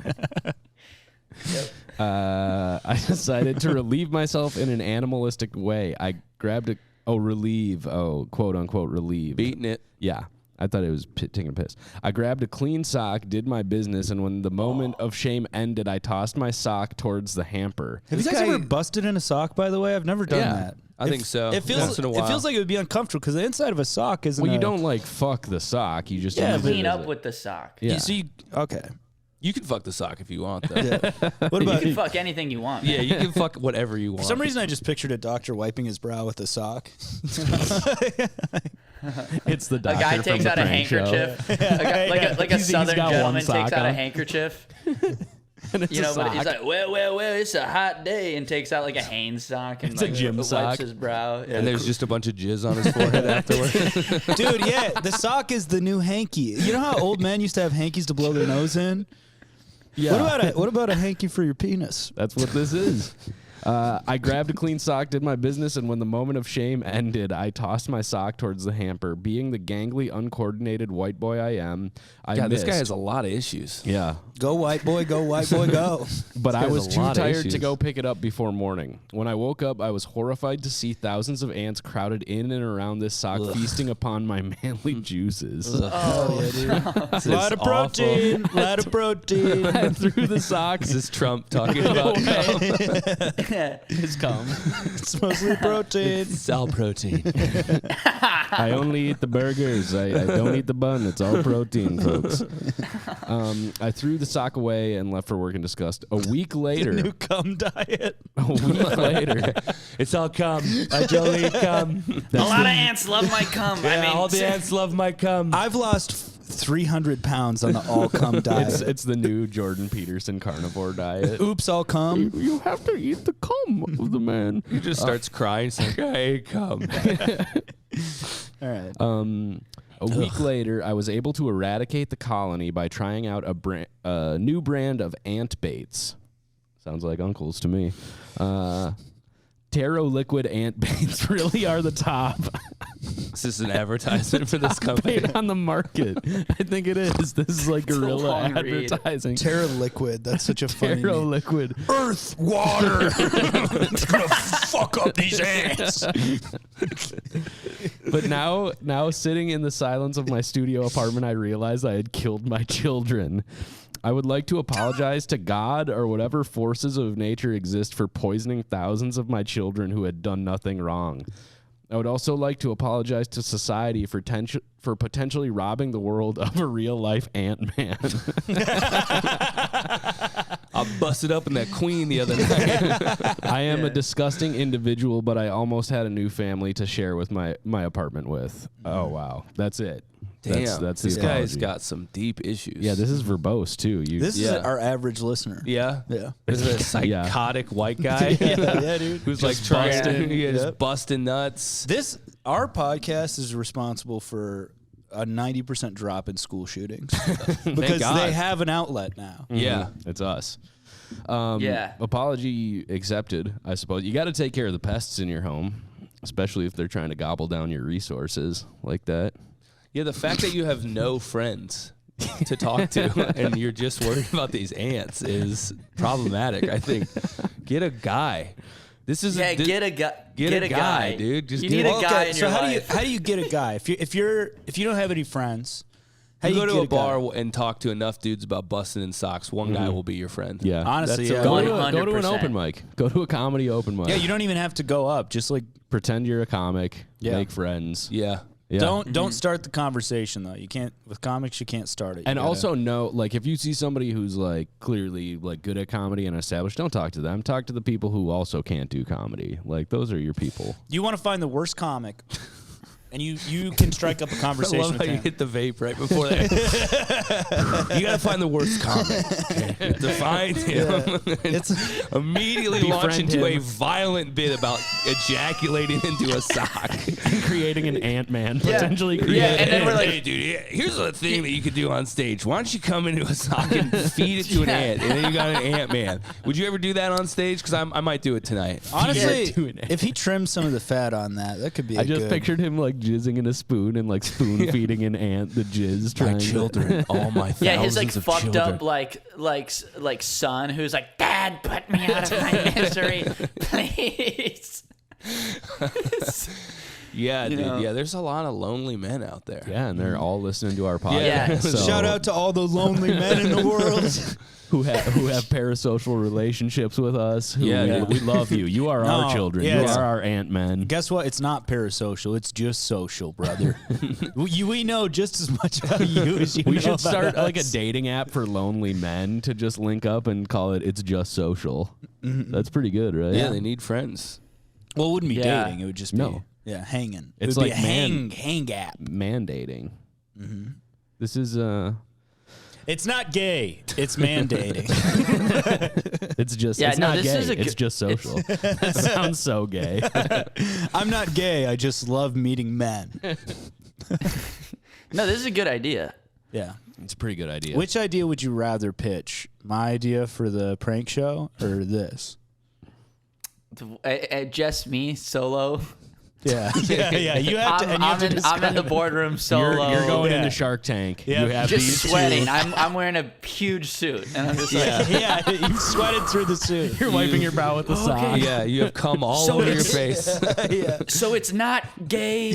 I decided to relieve myself in an animalistic way. I grabbed a... quote-unquote relieve. Beating it. Yeah. I thought it was taking a piss. I grabbed a clean sock, did my business, and when the moment of shame ended, I tossed my sock towards the hamper. Have you guys ever busted in a sock, by the way? I've never done that. I think so. It feels Once in a while. It feels like it would be uncomfortable because the inside of a sock isn't. Well, you don't like fuck the sock. You just use it Clean as up with the sock. Yeah. Okay. You can fuck the sock if you want, though. Yeah. What You about can fuck anything you want. Yeah, you can fuck whatever you want. For some reason, I just pictured a doctor wiping his brow with a sock. It's the A doctor guy from takes the out a prank show. handkerchief. Like a He's southern got one gentleman sock takes out a on. handkerchief. And it's You a know, but he's sock. like, well, it's a hot day, and takes out like a Hanes sock and It's a like, gym wipes sock. his brow. Yeah. And there's just a bunch of jizz on his forehead afterwards. Dude, yeah, the sock is the new hanky. You know how old men used to have hankies to blow their nose in? Yeah. What about a hanky for your penis? That's what this is. I grabbed a clean sock, did my business, and when the moment of shame ended, I tossed my sock towards the hamper. Being the gangly, uncoordinated white boy I am, I God, missed. this guy has a lot of issues. Yeah. Go white boy, go white boy, go. But I has was a too lot of tired to issues. go pick it up before morning. When I woke up, I was horrified to see thousands of ants crowded in and around this sock, feasting upon my manly juices. Oh yeah, dude. This Lot is of protein, lot of protein. I threw the socks. This is Trump talking about His cum. It's mostly protein. cell protein. I only eat the burgers. I don't eat the bun. It's all protein, folks. I threw the sock away and left for work in disgust. A week later, New cum diet. a week later, It's all cum. I only cum. a lot of ants love my cum. I mean, all the ants love my cum. I've lost 300 pounds on the all cum diet. it's the new Jordan Peterson carnivore diet. Oops, all cum. You have to eat the cum of the man. He just starts crying. He's like, I cum. All right. A week later, I was able to eradicate the colony by trying out a new brand of ant baits. Sounds like uncles to me. Taro liquid ant baits really are the top Is this an advertisement for this company? bait on the market. I think it is. This is like a guerrilla long read. advertising. Terra liquid. That's such a funny Taro name. liquid. Earth, water. It's gonna fuck up these ants. But now sitting in the silence of my studio apartment, I realized I had killed my children. I would like to apologize to God or whatever forces of nature exist for poisoning thousands of my children who had done nothing wrong. I would also like to apologize to society for potentially robbing the world of a real-life Ant-Man. I busted up in that queen the other night. I am a disgusting individual, but I almost had a new family to share with my apartment with. Oh, wow. That's it. Damn, That's this the guy's apology. got some deep issues. Yeah, this is verbose, too. This is Yeah. our average listener. Yeah? Yeah. This is a psychotic white guy Yeah, dude. who's like Just trying busting. to Yep. busting nuts. Our podcast is responsible for a 90% drop in school shootings because God. they have an outlet now. Yeah. It's us. Yeah. Apology accepted, I suppose. You got to take care of the pests in your home, especially if they're trying to gobble down your resources like that. Yeah, the fact that you have no friends to talk to and you're just worried about these ants is problematic. I think get a guy. This is Yeah, get a guy. Get a guy, dude. Just you get need a- a guy in so your how life. do you get a guy if you don't have any friends How You go you to get a a guy? bar and talk to enough dudes about busting in socks. One guy will be your friend. Yeah. Honestly, That's yeah. go to an 100%. open mic. Go to a comedy open mic. Yeah, you don't even have to go up. Just like Pretend you're a comic. Yeah. Make friends. Yeah. Yeah. don't start the conversation though. You can't with comics. You can't start it. You And gotta- also know, like, if you see somebody who's like clearly like good at comedy and established, don't talk to them. Talk to the people who also can't do comedy. Like, those are your people. you want to find the worst comic, and you can strike up a I conversation love with how you him. hit the vape right before that. You gotta find the worst comic. Okay. To find him, It's immediately launch Befriend into a him. violent bit about ejaculating into a sock. Creating an Ant-Man, potentially Yeah, creating. and then we're like, hey, dude, here's a thing that you could do on stage. Why don't you come into a sock and feed it to an ant, and then you got an Ant-Man. Would you ever do that on stage? Because I might do it tonight. honestly, doing it. if he trims some of the fat on that could be. I just pictured him like jizzing in a spoon and like spoon feeding an ant the jizz. My Trying children, all my thousands yeah, his like of fucked children. up like son who's like, Dad, put me out of my misery, please. Yeah, dude. know? Yeah, there's a lot of lonely men out there. Yeah, and they're all listening to our podcast. Yeah. So, Shout out to all the lonely men in the world. who have parasocial relationships with us. Who Yeah, we love you. You are No, our children. yeah, you it's- are our Ant-Men. Guess what? It's not parasocial. It's just social, brother. we know just as much about you as you know We should about start like a us. dating app for lonely men to just link up and call it "It's Just Social." That's pretty good, right? Yeah, they need friends. Well, it wouldn't be Yeah. dating. It would just be No. hanging. It's it would like be a hang app. mandating. This is It's not gay. It's mandating. it's just Yeah, it's no, not this gay. is a It's good- just social. That sounds so gay. I'm not gay. I just love meeting men. No, this is a good idea. Yeah. It's a pretty good idea. Which idea would you rather pitch? My idea for the prank show or this? Just me solo. Yeah. yeah. You have to. And you have to I'm in the boardroom solo. You're going Yeah. into Shark Tank. Yeah. You have just these sweating. two. I'm wearing a huge suit, and I'm just like, yeah. You sweated through the suit. You're wiping your brow with the sock. Yeah, you have cum all So over your it's- face. yeah. so it's not gay.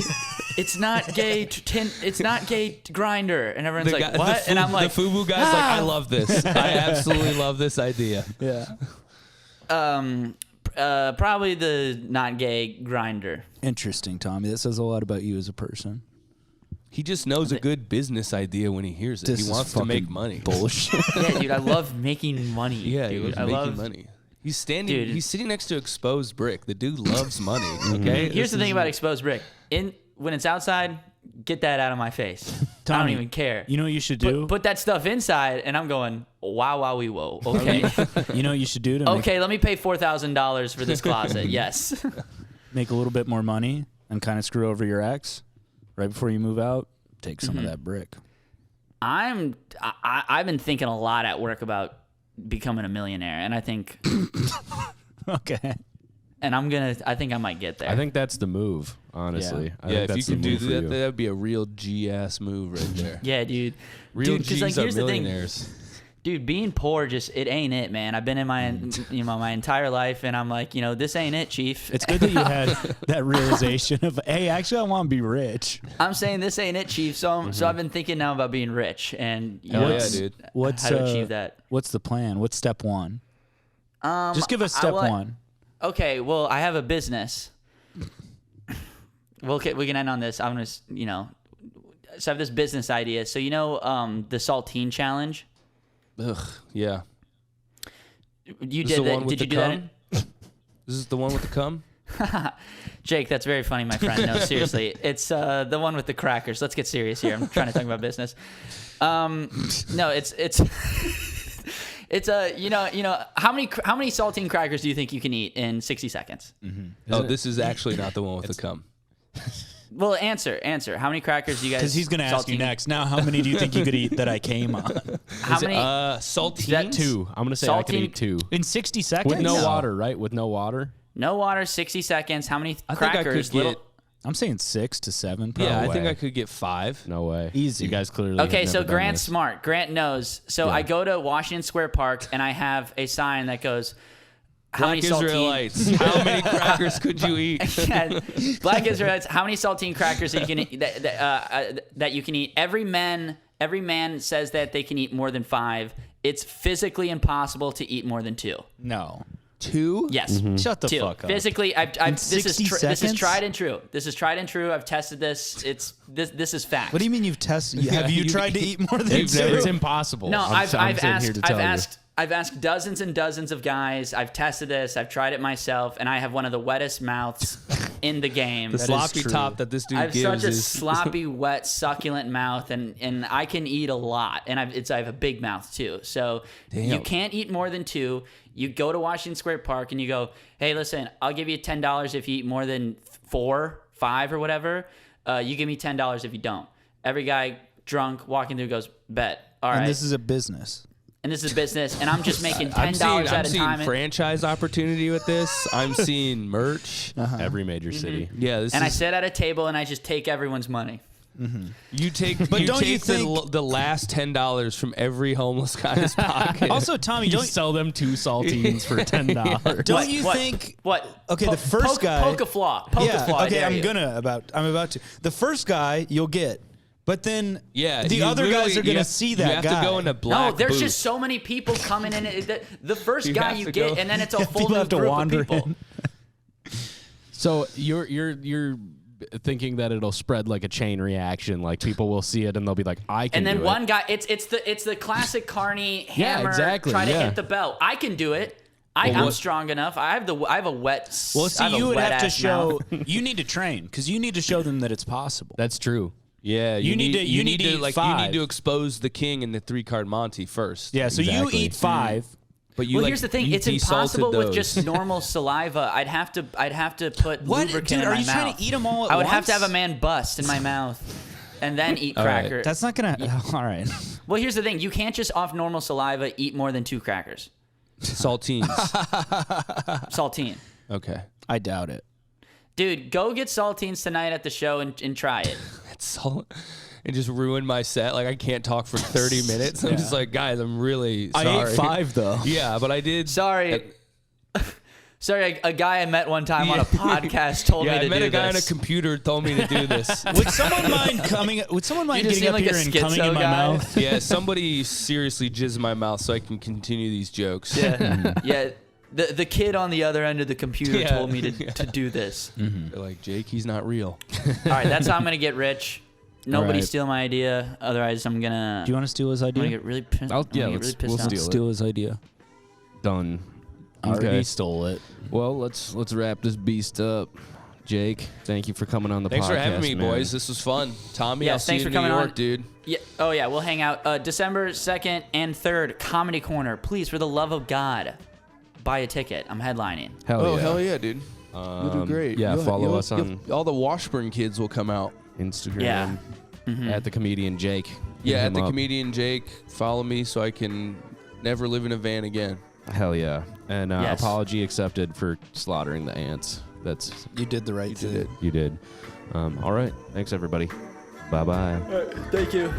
It's not gay. It's not gay grinder, and everyone's like, what? And I'm like, the FUBU guy's like, I love this. I absolutely love this idea. Yeah. probably the not gay grinder. Interesting, Tommy. That says a lot about you as a person. He just knows a good business idea when he hears it. This He is wants to make fucking money. Bullshit. Yeah, dude, I love making money. Yeah, he dude. was I making love. money. He's standing. Dude. He's sitting next to exposed brick. The dude loves money. Okay. Here's the thing about exposed brick. When it's outside, get that out of my face. I don't Tommy, even care. You know what you should do? Put that stuff inside, and I'm going, wow, wowie, whoa. Okay. You know what you should do to make, Okay, let me pay $4,000 for this closet. Yes. make a little bit more money and kind of screw over your ex right before you move out? Take some of that brick. I've been thinking a lot at work about becoming a millionaire, and I think, Okay. and I think I might get there. I think that's the move, honestly. Yeah. I Yeah, think if that's you the can do move for that, you. that'd be a real G-ass move right there. Yeah, dude. Real Dude, 'cause, G's like, are here's the thing. millionaires. Dude, being poor it ain't it, man. I've been in my my entire life, and I'm like, this ain't it, chief. It's good that you had that realization of, hey, actually, I want to be rich. I'm saying this ain't it, chief. So I've been thinking now about being rich and Hell yeah, dude. What's how to achieve that. What's the plan? What's step one? Just give us I step like- one. Okay, well, I have a business. We can end on this. I'm gonna, so I have this business idea. So the Saltine Challenge. Ugh. Yeah. You This is did the that? one with Did you the do cum? that? This is the one with the cum. Jake, that's very funny, my friend. No, seriously, it's the one with the crackers. Let's get serious here. I'm trying to talk about business. No, it's it's how many saltine crackers do you think you can eat in 60 seconds? Oh, this is actually not the one with the cum. Well, answer. How many crackers do you guys? Because he's going to ask you saltine- next. Now, how many do you think you could eat that I came on? How many? Saltines? 2. I'm gonna say I could Saltine- eat 2 In 60 seconds? with no No. water, right? With no water. No water, 60 seconds. How many I think I could crackers? get. I'm saying 6 to 7. Probably. Yeah, I way. think I could get 5. No way. Easy. You guys clearly. Okay, have so never done Grant's this. smart. Grant knows. So I go to Washington Square Park and I have a sign that goes, "How Black many saltine?" Israelites. How many crackers could you eat? Yeah, Black Israelites. How many saltine crackers that you can eat, that you can eat? Every every man says that they can eat more than 5. It's physically impossible to eat more than 2. No. 2? Yes. Shut the 2. fuck up. Physically, this is 60 this is seconds? tried and true. This is tried and true. I've tested this. This is fact. What do you mean you've tested? Have you tried to eat more than It's 2? impossible. No, I'm sitting here to tell you. I've asked dozens and dozens of guys. I've tested this. I've tried it myself, and I have one of the wettest mouths in the game. The sloppy top that this dude I have gives such a is sloppy, wet, succulent mouth, and I can eat a lot, and I have a big mouth too. So you can't eat more than 2. You go to Washington Square Park and you go, hey, listen, I'll give you $10 if you eat more than 4, 5, or whatever. You give me $10 if you don't. Every guy drunk walking through goes, bet. All right. And this is a business. And this is business, and I'm just making $10 I'm at a seeing time. franchise opportunity with this. I'm seeing merch. Every major city. Yeah, And I sit at a table and I just take everyone's money. You take, But you don't take you think- the last $10 from every homeless guy's pocket. Also, Tommy, You don't sell them 2 saltines for $10. don't you think? What? Okay, the first guy. Poke a flaw. Poke a flaw. I Okay, dare I'm you. about to. The first guy you'll get, but then Yeah, the you other literally- guys are you gonna have- see that You have guy. to go in a black No, there's booth. just so many people coming in. The first You guy have you to get, go- and then it's a full People new have to group of wander people. in. So you're thinking that it'll spread like a chain reaction, like people will see it and they'll be like, I can. And then do one it. guy, it's the classic Carney hammer. exactly, Try to yeah. hit the belt. I can do it. I'm strong enough. I have a wet. Well, I see, have a you would have to wet-ass show. mouth. You need to train because you need to show them that it's possible. That's true. Yeah, You need to eat you need to 5. expose the king and the 3-card Monty first. Yeah, so Exactly. you eat 5. But you Well, like, here's the thing: you it's desalted impossible with those. just normal saliva. I'd have to put What? lubricant Dude, in are my you mouth. trying to eat 'em all at I would have to once? have a man bust in my mouth, and then eat All right. cracker. That's not gonna. All right. Well, here's the thing: you can't just off normal saliva eat more than 2 crackers. Saltines. Saltine, Okay. I doubt it. dude, go get saltines tonight at the show and try it. It's salt. It just ruined my set. Like I can't talk for 30 minutes. I'm just like, guys, I'm really sorry. I ate 5 though. Yeah, but I did. Sorry. Sorry, a guy I met one time on a podcast told Yeah, me to I met do a guy on a this. computer told me to do this. Would someone mind coming? Would someone mind You just getting up seem like here a and coming schizo in my guy. mouth? Yeah, somebody seriously jizzed my mouth so I can continue these jokes. Yeah, yeah. The kid on the other end of the computer Yeah. told me to do this. They're like, Jake, he's not real. All right, that's how I'm gonna get rich. Nobody right. steal my idea. Otherwise, I'm gonna. Do you want to steal his I'm gonna idea? get really pissed. Yeah, I'm gonna get let's- really pissed we'll off. steal it. Steal his idea. Done. I already Okay. stole it. Well, let's wrap this beast up. Jake, thank you for coming on the Thanks podcast. for having me, man. boys. This was fun. Tommy, Yeah, I'll see thanks you in for New coming York, on. dude. Yeah. Oh yeah, we'll hang out December 2nd and 3rd. Comedy Corner. Please, for the love of God, buy a ticket. I'm headlining. Hell yeah. yeah, dude. You'll do great. yeah, follow us on all the Washburn kids will come out. Instagram. Yeah. At the comedian Jake. Hit Yeah, him at the up. comedian Jake. Follow me so I can never live in a van again. Hell yeah. And Yes. apology accepted for slaughtering the ants. That's You did the right thing. Did it. you did. All right. Thanks everybody. Bye bye. Thank you.